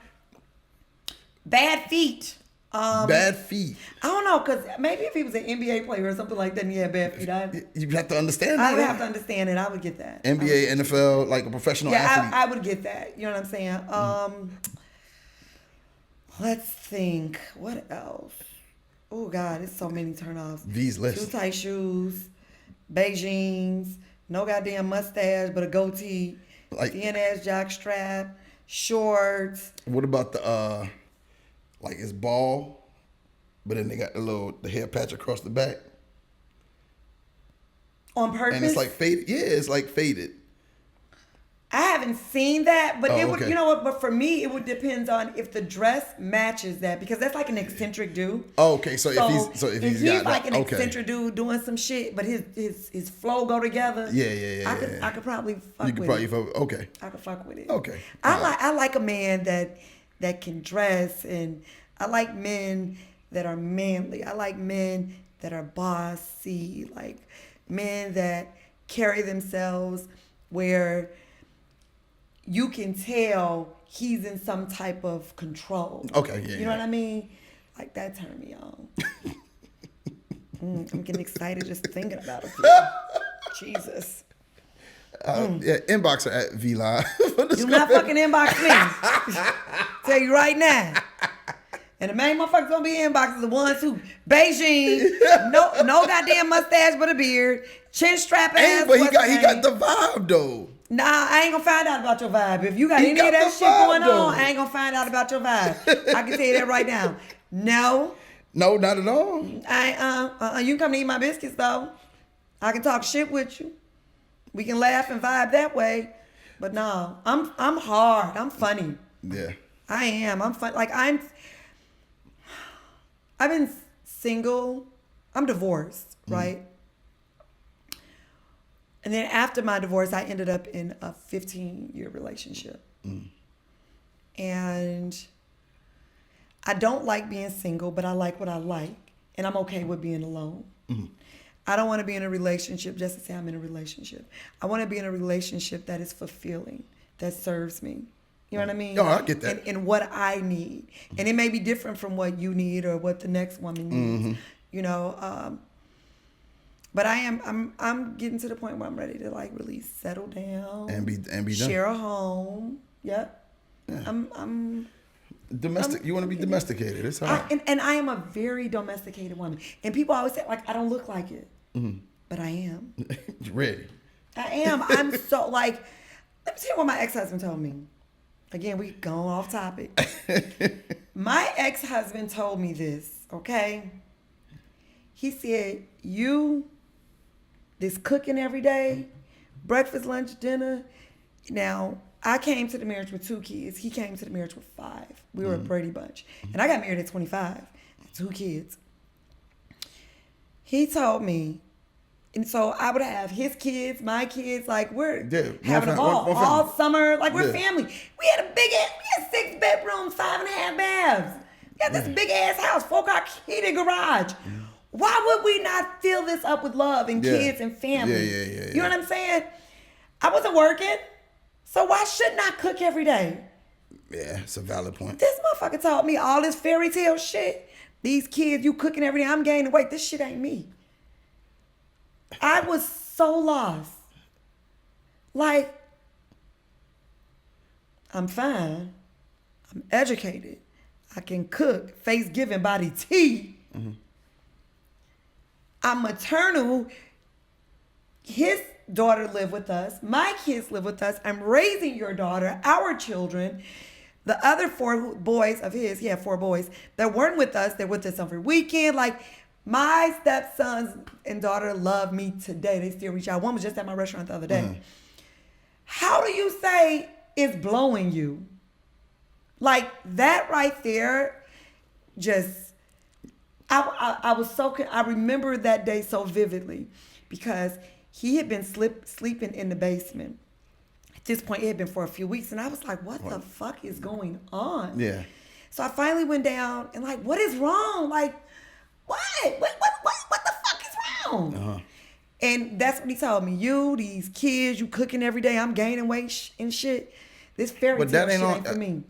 [SPEAKER 1] feet.
[SPEAKER 2] Bad feet.
[SPEAKER 1] I don't know, because maybe if he was an NBA player or something like that and he had bad feet,
[SPEAKER 2] you have to understand that.
[SPEAKER 1] I would have to understand it. I would get that.
[SPEAKER 2] NBA, NFL, like a professional athlete.
[SPEAKER 1] I would get that. You know what I'm saying? Let's think. What else? Oh, God, it's so many turnoffs.
[SPEAKER 2] These lists.
[SPEAKER 1] Too tight shoes, Beijings, no goddamn mustache, but a goatee, like thin-ass jock strap, shorts.
[SPEAKER 2] What about the, like it's bald, but then they got the hair patch across the back?
[SPEAKER 1] On purpose?
[SPEAKER 2] And it's like faded. Yeah, it's like faded.
[SPEAKER 1] I haven't seen that, but it would, you know what? But for me, it would depend on if the dress matches that, because that's like an eccentric dude.
[SPEAKER 2] Oh, okay, so if he's got
[SPEAKER 1] like an eccentric dude doing some shit, but his flow go together.
[SPEAKER 2] Yeah.
[SPEAKER 1] I could probably fuck with it.
[SPEAKER 2] You could probably fuck. Okay.
[SPEAKER 1] I could fuck with it.
[SPEAKER 2] Okay.
[SPEAKER 1] I like a man that can dress, and I like men that are manly. I like men that are bossy, like men that carry themselves where you can tell he's in some type of control.
[SPEAKER 2] Okay, yeah.
[SPEAKER 1] You know what I mean? Like, that turned me on. I'm getting excited just thinking about it. Jesus.
[SPEAKER 2] Yeah, inbox her at VLive.
[SPEAKER 1] Do not fucking inbox me. Tell you right now. And the main motherfuckers gonna be inboxes the ones who Beijing, no goddamn mustache but a beard, chin strap ass.
[SPEAKER 2] Hey, but he got the vibe though.
[SPEAKER 1] Nah, I ain't gonna find out about your vibe. If you got any of that shit going on, I ain't gonna find out about your vibe. I can tell you that right now. No,
[SPEAKER 2] not at all.
[SPEAKER 1] You can come to eat my biscuits though. I can talk shit with you. We can laugh and vibe that way. But no, I'm hard. I'm funny.
[SPEAKER 2] Yeah.
[SPEAKER 1] I am. I'm fun. Like I've been single. I'm divorced, right? And then after my divorce, I ended up in a 15-year relationship. And I don't like being single, but I like what I like. And I'm okay with being alone. I don't want to be in a relationship just to say I'm in a relationship. I want to be in a relationship that is fulfilling, that serves me. You know what I mean?
[SPEAKER 2] Oh, I get that.
[SPEAKER 1] And what I need. And it may be different from what you need or what the next woman needs. You know, but I'm getting to the point where I'm ready to like really settle down
[SPEAKER 2] and be done.
[SPEAKER 1] Share a home. Yep. Yeah. I'm
[SPEAKER 2] domestic. You want to be domesticated. It's hard.
[SPEAKER 1] And I am a very domesticated woman. And people always say like I don't look like it, but I am.
[SPEAKER 2] You're ready.
[SPEAKER 1] I am. I'm so like. Let me tell you what my ex-husband told me. Again, we going off topic. My ex-husband told me this. Okay. He said, "You." This cooking every day, breakfast, lunch, dinner. Now, I came to the marriage with 2 kids. He came to the marriage with 5. We were a Brady bunch. And I got married at 25. 2 kids. He told me, and so I would have his kids, my kids, like we're having a ball all summer. Like we're family. We had 6 bedrooms, 5.5 baths. We had this big ass house, 4-car heated garage. Why would we not fill this up with love and kids and family?
[SPEAKER 2] Yeah.
[SPEAKER 1] You know what I'm saying? I wasn't working, so why shouldn't I cook every day?
[SPEAKER 2] Yeah, it's a valid point.
[SPEAKER 1] This motherfucker taught me all this fairy tale shit. These kids, you cooking every day, I'm gaining weight. This shit ain't me. I was so lost. Like, I'm fine. I'm educated. I can cook. Face giving body tea. I'm maternal. His daughter live with us. My kids live with us. I'm raising your daughter, our children. The other 4 boys of his, he had 4 boys that weren't with us. They're with us every weekend. Like my stepsons and daughter love me today. They still reach out. One was just at my restaurant the other day. How do you say it's blowing you? Like that right there, just I was so I remember that day so vividly because he had been sleeping in the basement. At this point, it had been for a few weeks, and I was like, "What the fuck is going on?"
[SPEAKER 2] Yeah.
[SPEAKER 1] So I finally went down and like, "What is wrong? Like, what? What the fuck is wrong?"
[SPEAKER 2] Uh-huh.
[SPEAKER 1] And that's what he told me. You, these kids, you cooking every day. I'm gaining weight and shit. This fairy tale shit ain't for me.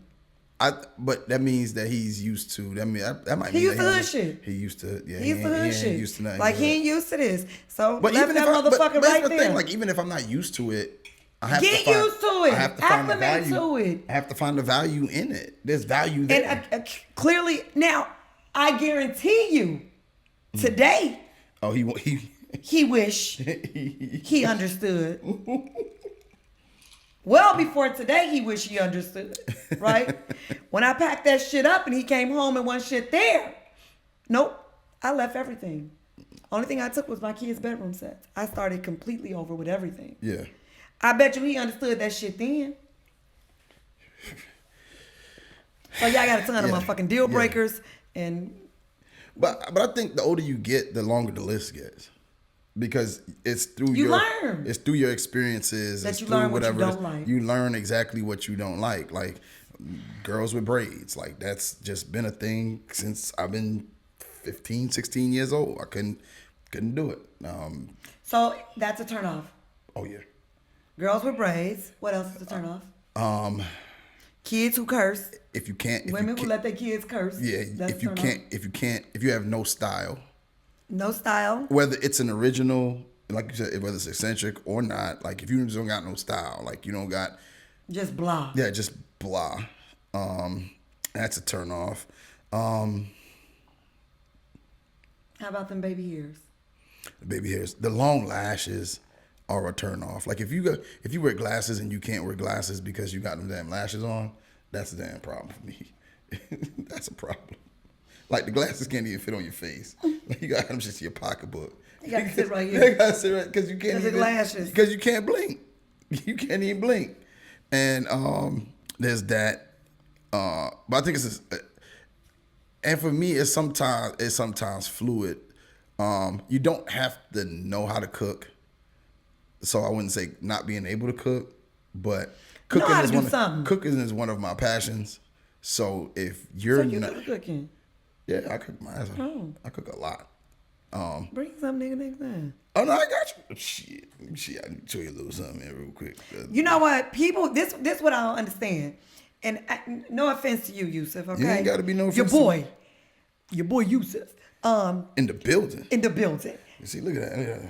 [SPEAKER 2] But that means that he's used to. That might
[SPEAKER 1] He
[SPEAKER 2] mean
[SPEAKER 1] used
[SPEAKER 2] that
[SPEAKER 1] to hood shit.
[SPEAKER 2] He used to. Yeah,
[SPEAKER 1] He used to hood shit.
[SPEAKER 2] Used to nothing
[SPEAKER 1] like
[SPEAKER 2] good.
[SPEAKER 1] he ain't used to this. So
[SPEAKER 2] But
[SPEAKER 1] left
[SPEAKER 2] even
[SPEAKER 1] that
[SPEAKER 2] if
[SPEAKER 1] motherfucker
[SPEAKER 2] but
[SPEAKER 1] right
[SPEAKER 2] the
[SPEAKER 1] there.
[SPEAKER 2] thing, like even if I'm not used to it, I have
[SPEAKER 1] Get
[SPEAKER 2] to find,
[SPEAKER 1] used to it.
[SPEAKER 2] I have to find the
[SPEAKER 1] Acclimate
[SPEAKER 2] value.
[SPEAKER 1] to it.
[SPEAKER 2] I have to find the value in it. There's value there.
[SPEAKER 1] And clearly, now I guarantee you, today
[SPEAKER 2] Oh,
[SPEAKER 1] he wish he understood. Well, before today, he wish he understood, right? When I packed that shit up and he came home and wasn't shit there, nope, I left everything. Only thing I took was my kids' bedroom sets. I started completely over with everything.
[SPEAKER 2] Yeah.
[SPEAKER 1] I bet you he understood that shit then. So y'all got a ton of motherfucking deal breakers and.
[SPEAKER 2] But I think the older you get, the longer the list gets. Because it's through it's through your experiences.
[SPEAKER 1] That
[SPEAKER 2] it's
[SPEAKER 1] you
[SPEAKER 2] through
[SPEAKER 1] learn what you
[SPEAKER 2] whatever
[SPEAKER 1] don't like.
[SPEAKER 2] You learn exactly what you don't like. Like girls with braids. Like that's just been a thing since I've been 15, 16 years old. I couldn't do it.
[SPEAKER 1] So that's a turn off.
[SPEAKER 2] Oh yeah.
[SPEAKER 1] Girls with braids. What else is a turn off? Kids who curse. Women who let their kids curse.
[SPEAKER 2] Yeah. If you have no style.
[SPEAKER 1] No style.
[SPEAKER 2] Whether it's an original, like you said, whether it's eccentric or not, like if you just don't got no style, like you don't got.
[SPEAKER 1] Just blah.
[SPEAKER 2] Yeah, just blah. That's a turn off. How
[SPEAKER 1] about them baby hairs?
[SPEAKER 2] The baby hairs. The long lashes are a turn off. Like if you wear glasses and you can't wear glasses because you got them damn lashes on, that's a damn problem for me. That's a problem. Like the glasses can't even fit on your face. Like you got them just in your pocketbook.
[SPEAKER 1] You got to sit right here.
[SPEAKER 2] They got to sit right because you can't.
[SPEAKER 1] Because the lashes.
[SPEAKER 2] Because you can't blink. You can't even blink. And there's that. But I think and for me, it's sometimes fluid. You don't have to know how to cook. So I wouldn't say not being able to cook, but cooking is one of my passions. So if you're not
[SPEAKER 1] cooking.
[SPEAKER 2] Yeah, I cook my ass off. Oh. I cook a lot.
[SPEAKER 1] Bring some nigga next time.
[SPEAKER 2] Oh no, I got you. Shit, I need to show you a little something here real quick.
[SPEAKER 1] You know what? People, this what I don't understand. And no offense to you, Yusuf, okay?
[SPEAKER 2] You ain't got to be no offense.
[SPEAKER 1] Your boy Yusuf.
[SPEAKER 2] In the building.
[SPEAKER 1] You
[SPEAKER 2] see, look at that.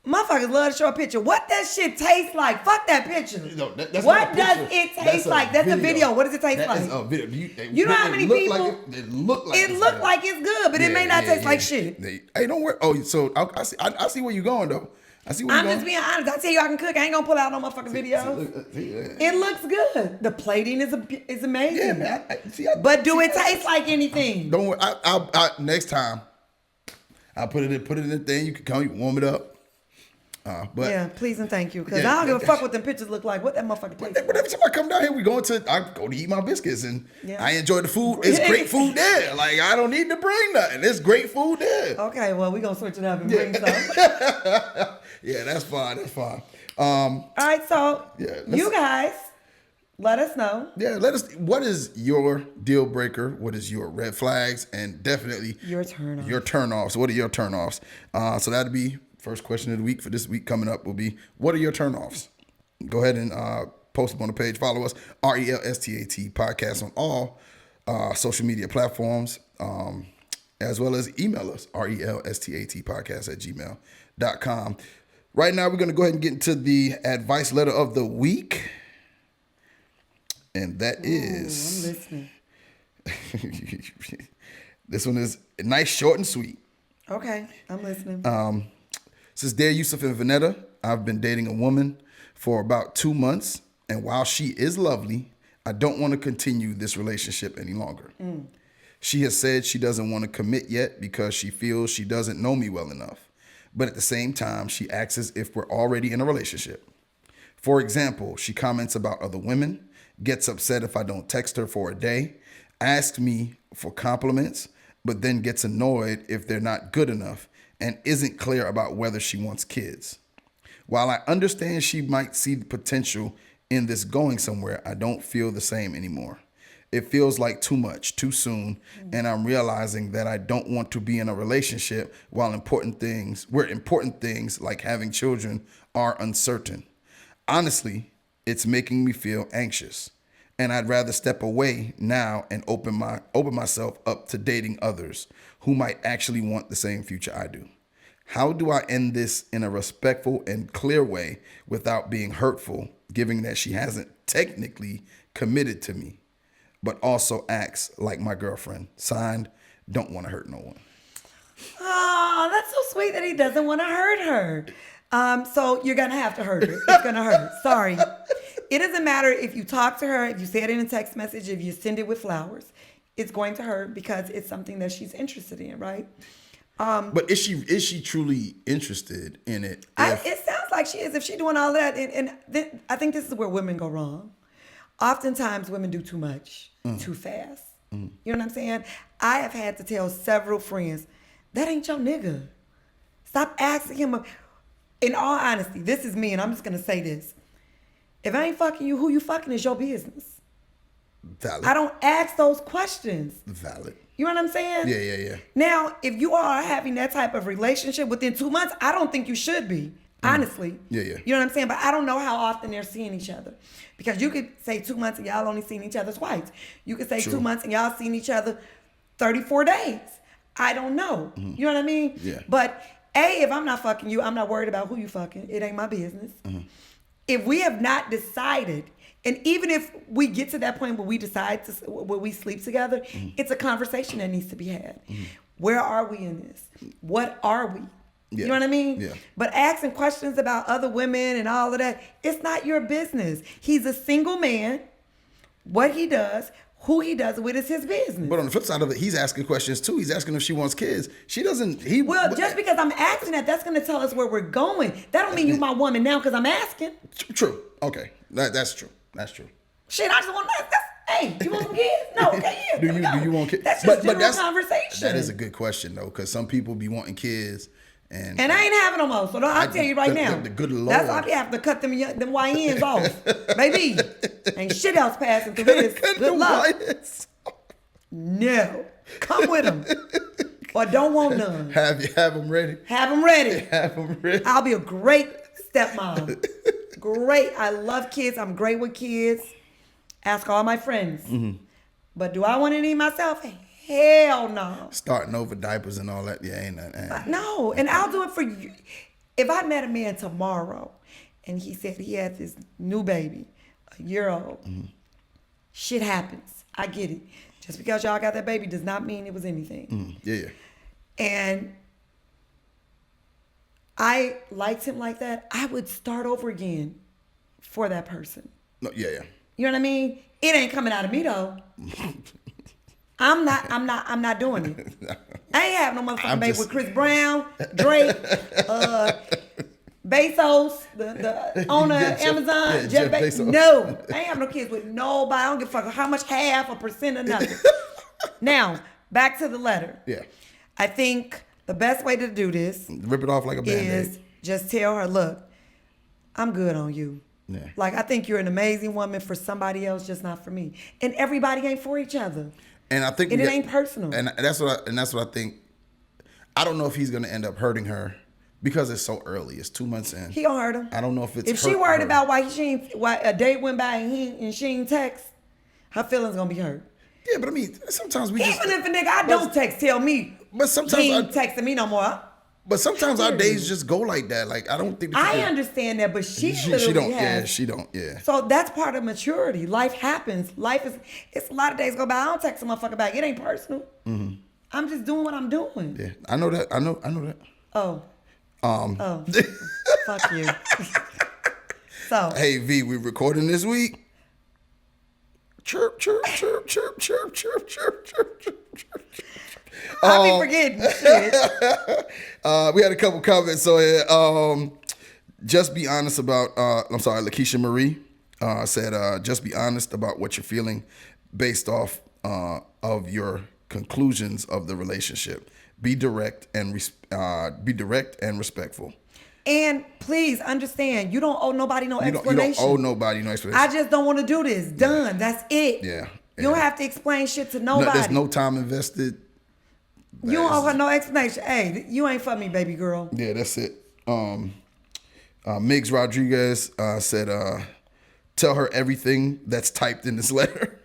[SPEAKER 1] Motherfuckers love to show a picture. What that shit tastes like? Fuck that picture.
[SPEAKER 2] No, that's
[SPEAKER 1] what does it taste like? That's a video. What does it taste like?
[SPEAKER 2] That's a video.
[SPEAKER 1] You know how many people?
[SPEAKER 2] It look
[SPEAKER 1] like it's good, but it may not taste like shit.
[SPEAKER 2] Hey, don't worry. Oh, so I see where you're going though. I see where you're going.
[SPEAKER 1] I'm just being honest. I tell you I can cook. I ain't gonna pull out no motherfucking videos. It looks good. The plating is amazing.
[SPEAKER 2] Yeah, man.
[SPEAKER 1] But do it taste like anything?
[SPEAKER 2] Don't worry. I next time I'll put it in the thing. You can come, you warm it up. But
[SPEAKER 1] yeah, please and thank you. Because I don't give a fuck what them pictures look like. What that motherfucker tastes like.
[SPEAKER 2] But every time I come down here, I go to eat my biscuits and I enjoy the food. It's great food there. Like I don't need to bring nothing. It's great food there.
[SPEAKER 1] Okay, well, we're gonna switch it up and bring some.
[SPEAKER 2] Yeah, that's fine.
[SPEAKER 1] All right, so you guys let us know.
[SPEAKER 2] Yeah, let us. What is your deal breaker? What is your red flags? And definitely
[SPEAKER 1] your turn-offs.
[SPEAKER 2] Your turn-offs. What are your turn-offs? So that'd be first question of the week for this week coming up will be, what are your turn-offs? Go ahead and post them on the page. Follow us, RELSTAT Podcast on all social media platforms, as well as email us, RELSTATpodcast@gmail.com. Right now, we're going to go ahead and get into the advice letter of the week. And that is...
[SPEAKER 1] I'm listening.
[SPEAKER 2] This one is nice, short, and sweet.
[SPEAKER 1] Okay, I'm listening.
[SPEAKER 2] Says, Dear Yusuf and Vanetta, I've been dating a woman for about 2 months, and while she is lovely, I don't want to continue this relationship any longer. She has said she doesn't want to commit yet because she feels she doesn't know me well enough. But at the same time, she acts as if we're already in a relationship. For example, she comments about other women, gets upset if I don't text her for a day, asks me for compliments, but then gets annoyed if they're not good enough, and isn't clear about whether she wants kids. While I understand she might see the potential in this going somewhere, I don't feel the same anymore. It feels like too much, too soon, and I'm realizing that I don't want to be in a relationship where important things like having children are uncertain. Honestly, it's making me feel anxious, and I'd rather step away now and open myself up to dating others who might actually want the same future I do. How do I end this in a respectful and clear way without being hurtful, given that she hasn't technically committed to me, but also acts like my girlfriend? Signed, don't want to hurt no one.
[SPEAKER 1] Oh, that's so sweet that he doesn't want to hurt her. So you're going to have to hurt her. It's going to hurt. Sorry. It doesn't matter if you talk to her, if you say it in a text message, if you send it with flowers. It's going to hurt because it's something that she's interested in, right?
[SPEAKER 2] But is she truly interested in it?
[SPEAKER 1] It sounds like she is. If she's doing all that, I think this is where women go wrong. Oftentimes, women do too much, too fast. You know what I'm saying? I have had to tell several friends, that ain't your nigga. Stop asking him. In all honesty, this is me, and I'm just going to say this. If I ain't fucking you, who you fucking is your business.
[SPEAKER 2] Valid.
[SPEAKER 1] I don't ask those questions.
[SPEAKER 2] Valid.
[SPEAKER 1] You know what I'm saying?
[SPEAKER 2] Yeah.
[SPEAKER 1] Now, if you are having that type of relationship within 2 months, I don't think you should be, honestly.
[SPEAKER 2] Yeah.
[SPEAKER 1] You know what I'm saying? But I don't know how often they're seeing each other. Because you could say 2 months and y'all only seen each other twice. You could say
[SPEAKER 2] True.
[SPEAKER 1] 2 months and y'all seen each other 34 days. I don't know. You know what I mean?
[SPEAKER 2] Yeah.
[SPEAKER 1] But if I'm not fucking you, I'm not worried about who you fucking. It ain't my business. If we have not decided, and even if we get to that point where we decide where we sleep together, it's a conversation that needs to be had. Where are we in this? What are we?
[SPEAKER 2] Yeah.
[SPEAKER 1] You know what I mean?
[SPEAKER 2] Yeah.
[SPEAKER 1] But asking questions about other women and all of that, it's not your business. He's a single man. What he does, who he does it with is his business.
[SPEAKER 2] But on the flip side of it, he's asking questions too. He's asking if she wants kids. She doesn't.
[SPEAKER 1] Well, just because I'm asking that's going to tell us where we're going. That don't mean you my woman now because I'm asking.
[SPEAKER 2] True. Okay. That's true. That's true.
[SPEAKER 1] Shit, I just want to ask. Hey, you want some kids? No, okay, yeah.
[SPEAKER 2] Do you want kids?
[SPEAKER 1] That's just general conversation.
[SPEAKER 2] That is a good question though, because some people be wanting kids, and
[SPEAKER 1] I ain't having no more. So I'll tell you right now.
[SPEAKER 2] The good Lord.
[SPEAKER 1] That's why I have to cut them YNs off, baby. Ain't shit else passing through this. Good luck. No, come with them, or don't want none.
[SPEAKER 2] Have them ready.
[SPEAKER 1] Have them ready.
[SPEAKER 2] Have them ready.
[SPEAKER 1] I'll be a great stepmom. Great. I love kids. I'm great with kids. Ask all my friends. But do I want any myself? Hell no.
[SPEAKER 2] Starting over diapers and all that. Yeah, ain't that.
[SPEAKER 1] No, and I'll do it for you. If I met a man tomorrow and he said he had this new baby, a year old, shit happens. I get it. Just because y'all got that baby does not mean it was anything.
[SPEAKER 2] Yeah.
[SPEAKER 1] And I liked him like that, I would start over again for that person.
[SPEAKER 2] No, yeah.
[SPEAKER 1] You know what I mean? It ain't coming out of me though. I'm not doing it. I ain't having no motherfucking baby with Chris Brown, Drake, Bezos, the owner of Amazon, Jeff Bezos. No, I ain't having no kids with nobody. I don't give a fuck how much, 0.5% or nothing. Now, back to the letter.
[SPEAKER 2] Yeah.
[SPEAKER 1] I think the best way to do this,
[SPEAKER 2] rip it off like a Band-Aid,
[SPEAKER 1] is just tell her, look, I'm good on you.
[SPEAKER 2] Yeah.
[SPEAKER 1] Like, I think you're an amazing woman for somebody else, just not for me. And everybody ain't for each other.
[SPEAKER 2] And I think
[SPEAKER 1] it ain't personal.
[SPEAKER 2] And that's what I think. I don't know if he's gonna end up hurting her because it's so early. It's 2 months in.
[SPEAKER 1] He gonna hurt her.
[SPEAKER 2] I don't know if it's.
[SPEAKER 1] If she worried about why a date went by and she ain't text, her feelings gonna be hurt.
[SPEAKER 2] Yeah, but I mean, sometimes we
[SPEAKER 1] even if a nigga I don't text tell me,
[SPEAKER 2] but sometimes
[SPEAKER 1] he ain't texting me no more.
[SPEAKER 2] But sometimes our days just go like that. Like, I don't think
[SPEAKER 1] I understand that, but she
[SPEAKER 2] don't.
[SPEAKER 1] Has.
[SPEAKER 2] Yeah, she don't. Yeah.
[SPEAKER 1] So that's part of maturity. Life happens. It's a lot of days go by. I don't text a motherfucker back. It ain't personal. I'm just doing what I'm doing.
[SPEAKER 2] Yeah, I know that. I know that.
[SPEAKER 1] Oh. Fuck you. So.
[SPEAKER 2] Hey V, we recording this week. Chirp, chirp, chirp, chirp, chirp, chirp, chirp, chirp, chirp, chirp.
[SPEAKER 1] I be forgetting shit.
[SPEAKER 2] We had a couple comments. So just be honest about, I'm sorry, Lakeisha Marie. said, just be honest about what you're feeling based off of your conclusions of the relationship. Be direct and respectful.
[SPEAKER 1] And please understand, you don't owe nobody no explanation.
[SPEAKER 2] You don't owe nobody no explanation.
[SPEAKER 1] I just don't want to do this. Done. That's it.
[SPEAKER 2] Yeah.
[SPEAKER 1] You don't have to explain shit to nobody.
[SPEAKER 2] No, there's no time invested.
[SPEAKER 1] You don't owe her no explanation. Hey, you ain't for me, baby girl.
[SPEAKER 2] Yeah, that's it. Miggs Rodriguez said, tell her everything that's typed in this letter.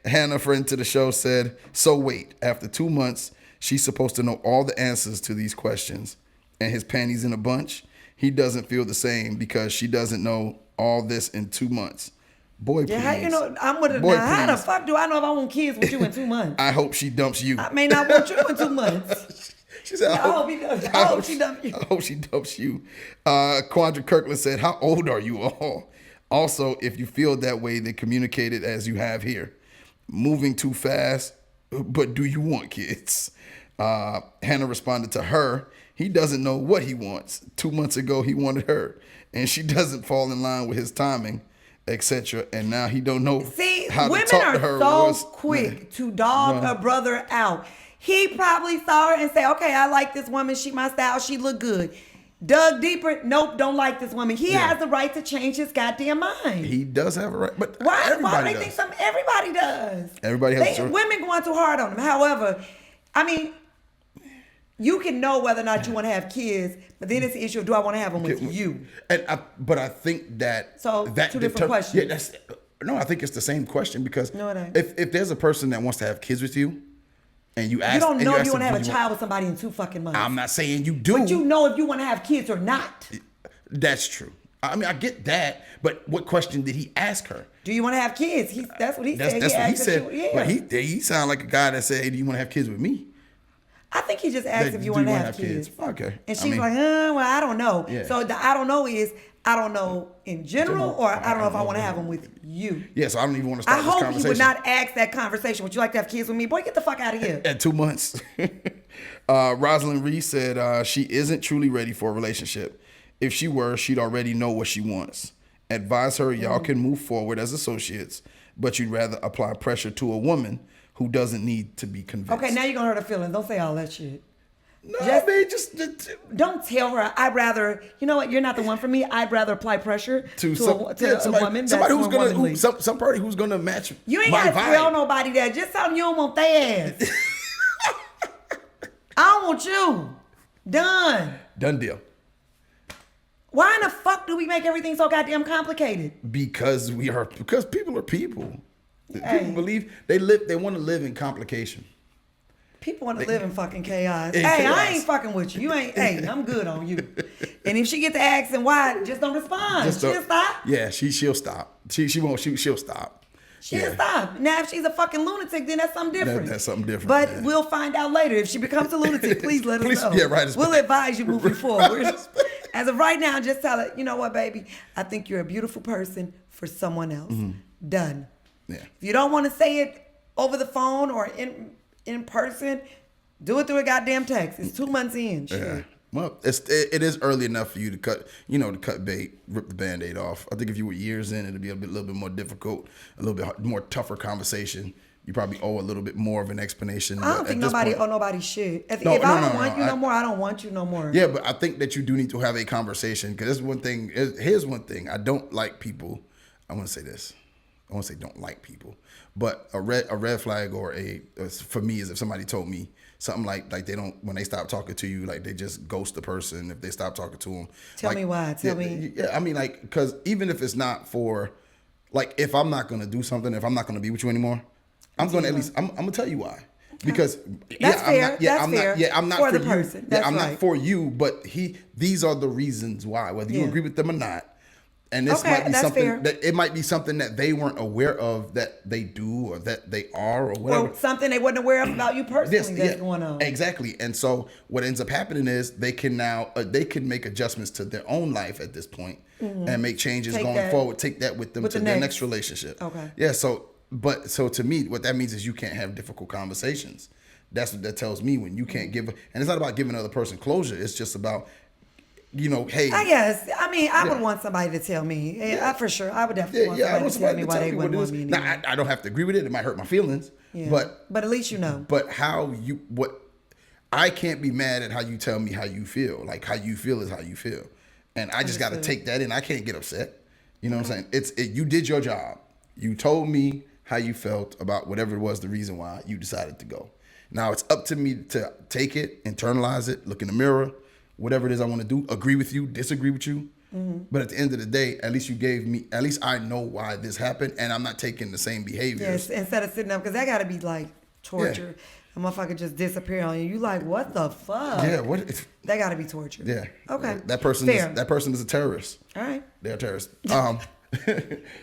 [SPEAKER 2] Hannah, friend to the show, said, so wait, after 2 months, she's supposed to know all the answers to these questions, and his panties in a bunch. He doesn't feel the same because she doesn't know all this in 2 months. Boy, please.
[SPEAKER 1] Yeah, how you know? I'm with her
[SPEAKER 2] Boy,
[SPEAKER 1] now. How the fuck do I know if I want kids with you in 2 months?
[SPEAKER 2] I hope she dumps you.
[SPEAKER 1] I may not want you in 2 months.
[SPEAKER 2] She said, I hope she dumps you. I hope she dumps you. Quandra Kirkland said, how old are you all? Also, if you feel that way, then communicate it as you have here. Moving too fast, but do you want kids? Hannah responded to her, he doesn't know what he wants. 2 months ago, he wanted her, and she doesn't fall in line with his timing, etc. And now he don't know how to talk to her.
[SPEAKER 1] Women are so quick to dog a brother out. He probably saw her and said, okay, I like this woman. She my style. She look good. Dug deeper. Nope, don't like this woman. He has the right to change his goddamn mind.
[SPEAKER 2] He does have a right. But
[SPEAKER 1] why do they think something? Everybody does.
[SPEAKER 2] Everybody has
[SPEAKER 1] women going too hard on him. However, I mean, you can know whether or not you want to have kids, but then it's the issue of do I want to have them with you?
[SPEAKER 2] But I think that
[SPEAKER 1] two different questions.
[SPEAKER 2] Yeah, I think it's the same question because
[SPEAKER 1] no, it ain't.
[SPEAKER 2] If there's a person that wants to have kids with you, and you ask,
[SPEAKER 1] you don't know if you want to have a child with somebody in 2 fucking months.
[SPEAKER 2] I'm not saying you do,
[SPEAKER 1] but you know if you want to have kids or not.
[SPEAKER 2] That's true. I mean, I get that, but what question did he ask her?
[SPEAKER 1] Do you want to have kids? That's what he said.
[SPEAKER 2] That's what he said. But he sounded like a guy that said, "Hey, do you want to have kids with me?"
[SPEAKER 1] I think he just asked if you want to have kids.
[SPEAKER 2] Okay.
[SPEAKER 1] And she's like, well, I don't know. Yeah. So the I don't know is I don't know in general, or I don't know if I want to have them with you.
[SPEAKER 2] Yeah, so I don't even want to start this conversation.
[SPEAKER 1] I hope he would not ask that conversation. Would you like to have kids with me? Boy, get the fuck out of here.
[SPEAKER 2] At 2 months. Rosalind Reese said she isn't truly ready for a relationship. If she were, she'd already know what she wants. Advise her y'all can move forward as associates, but you'd rather apply pressure to a woman who doesn't need to be convinced.
[SPEAKER 1] Okay, now you're going to hurt her feelings. Don't say all that shit.
[SPEAKER 2] No, just
[SPEAKER 1] don't tell her. I'd rather, you know what? You're not the one for me. I'd rather apply pressure to a woman.
[SPEAKER 2] Somebody who's gonna, somebody who's gonna match.
[SPEAKER 1] You ain't gotta tell nobody that. Just tell them you don't want their ass. I don't want you. Done
[SPEAKER 2] deal.
[SPEAKER 1] Why in the fuck do we make everything so goddamn complicated?
[SPEAKER 2] Because people are people.
[SPEAKER 1] Hey.
[SPEAKER 2] People believe they want to live in complication.
[SPEAKER 1] People want to live in fucking chaos. I ain't fucking with you. You ain't. Hey, I'm good on you. And if she get to asking why, just don't respond. She'll stop.
[SPEAKER 2] Yeah, she'll stop. She won't. She'll stop.
[SPEAKER 1] She'll stop. Now, if she's a fucking lunatic, then that's something different.
[SPEAKER 2] That's something different.
[SPEAKER 1] But we'll find out later. If she becomes a lunatic, please let us know.
[SPEAKER 2] Yeah, right.
[SPEAKER 1] We'll advise you moving forward. As of right now, just tell her, you know what, baby? I think you're a beautiful person for someone else. Mm-hmm. Done.
[SPEAKER 2] Yeah.
[SPEAKER 1] If you don't want to say it over the phone or in person, do it through a goddamn text. It's 2 months in. Shit.
[SPEAKER 2] Yeah. Well, it is early enough for you to cut bait, rip the Band-Aid off. I think if you were years in, it'd be a little bit more difficult, a little bit more tougher conversation. You probably owe a little bit more of an explanation.
[SPEAKER 1] I don't think nobody owe nobody shit. If I don't want you no more, I don't want you no more.
[SPEAKER 2] Yeah, but I think that you do need to have a conversation because this is one thing. Here's one thing. I don't like people. I want to say this. I want to say don't like people. But a red flag for me is if somebody told me something like they don't, when they stop talking to you, like they just ghost the person if they stop talking to them.
[SPEAKER 1] Tell me why. Tell me.
[SPEAKER 2] Yeah, I mean, like, because even if it's not for, like, if I'm not going to do something, if I'm not going to be with you anymore, I'm going to at least, I'm going to tell you why. Because
[SPEAKER 1] that's fair.
[SPEAKER 2] I'm not
[SPEAKER 1] for
[SPEAKER 2] the
[SPEAKER 1] you. Person.
[SPEAKER 2] I'm not for you, but these are the reasons why, whether you agree with them or not. And this might be something that it might be something that they weren't aware of that they do or that they are or whatever.
[SPEAKER 1] Or something they wasn't aware of about you personally that's going on.
[SPEAKER 2] Exactly. And so what ends up happening is they can now make adjustments to their own life at this point and make changes going forward. Take that with them to their next relationship.
[SPEAKER 1] Okay.
[SPEAKER 2] Yeah. So to me, what that means is you can't have difficult conversations. That's what that tells me when you can't give. And it's not about giving another person closure. It's just about hey.
[SPEAKER 1] I guess. I mean, I would want somebody to tell me. For sure. I would definitely want somebody to tell me why they wouldn't want me anymore.
[SPEAKER 2] Now, I don't have to agree with it. It might hurt my feelings.
[SPEAKER 1] Yeah.
[SPEAKER 2] But
[SPEAKER 1] at least you know.
[SPEAKER 2] But I can't be mad at how you tell me how you feel. Like, how you feel is how you feel. And I just got to take that in. I can't get upset. You know what I'm saying? You did your job. You told me how you felt about whatever it was, the reason why you decided to go. Now it's up to me to take it, internalize it, look in the mirror, whatever it is I want to do, agree with you, disagree with you. Mm-hmm. But at the end of the day, at least I know why this happened, and I'm not taking the same behaviors.
[SPEAKER 1] Yes, instead of sitting up, because that got to be like torture. Yeah. A motherfucker just disappear on you. You like, what the fuck?
[SPEAKER 2] Yeah,
[SPEAKER 1] that got to be torture.
[SPEAKER 2] Yeah.
[SPEAKER 1] Okay.
[SPEAKER 2] That person is a terrorist.
[SPEAKER 1] All right.
[SPEAKER 2] They're a terrorist.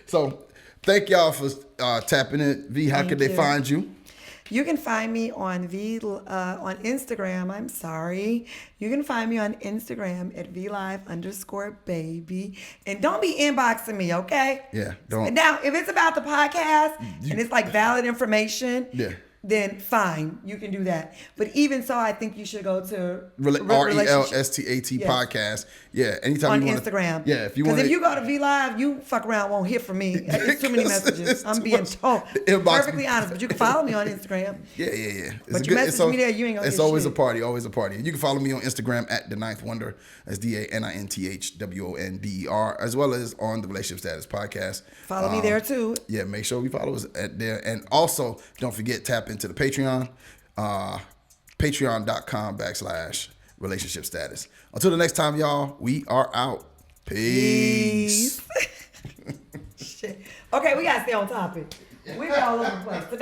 [SPEAKER 2] So thank y'all for tapping in. V, how could they find you?
[SPEAKER 1] You can find me on on Instagram. I'm sorry. You can find me on Instagram at VLive_baby. And don't be inboxing me, okay?
[SPEAKER 2] Yeah, don't.
[SPEAKER 1] Now, if it's about the podcast and it's like valid information, then fine, you can do that. But even so, I think you should go to
[SPEAKER 2] RELSTAT podcast. Yeah, anytime
[SPEAKER 1] on
[SPEAKER 2] you want
[SPEAKER 1] Instagram.
[SPEAKER 2] Yeah, if you want.
[SPEAKER 1] Because if you go to VLive, you fuck around, won't hear from me. It's too many messages. I'm being told. Perfectly honest, but you can follow me on Instagram.
[SPEAKER 2] Yeah.
[SPEAKER 1] But you message me there, you ain't gonna
[SPEAKER 2] It's
[SPEAKER 1] get
[SPEAKER 2] always
[SPEAKER 1] shit.
[SPEAKER 2] always a party. You can follow me on Instagram at The Ninth Wonder. That's DANINTHWONDER, as well as on the Relationship Status podcast.
[SPEAKER 1] Follow me there too.
[SPEAKER 2] Yeah, make sure we follow us at there. And also, don't forget, tap into the Patreon, patreon.com/relationship status. Until the next time, y'all, we are out. Peace.
[SPEAKER 1] Shit. Okay, we gotta stay on topic. We were all over the place. So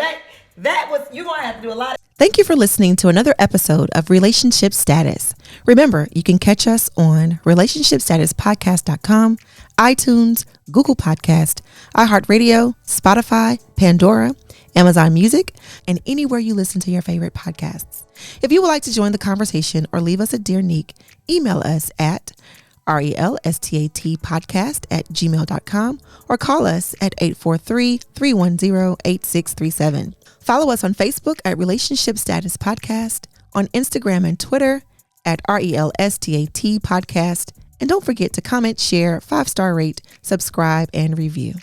[SPEAKER 1] you're gonna have to do a lot of.
[SPEAKER 3] Thank you for listening to another episode of Relationship Status. Remember, you can catch us on relationshipstatuspodcast.com, iTunes, Google Podcast, iHeartRadio, Spotify, Pandora, Amazon Music, and anywhere you listen to your favorite podcasts. If you would like to join the conversation or leave us a dear nick, email us at relstatpodcast@gmail.com or call us at 843-310-8637. Follow us on Facebook at Relationship Status Podcast, on Instagram and Twitter at RELSTAT Podcast, and don't forget to comment, share, 5-star rate, subscribe, and review.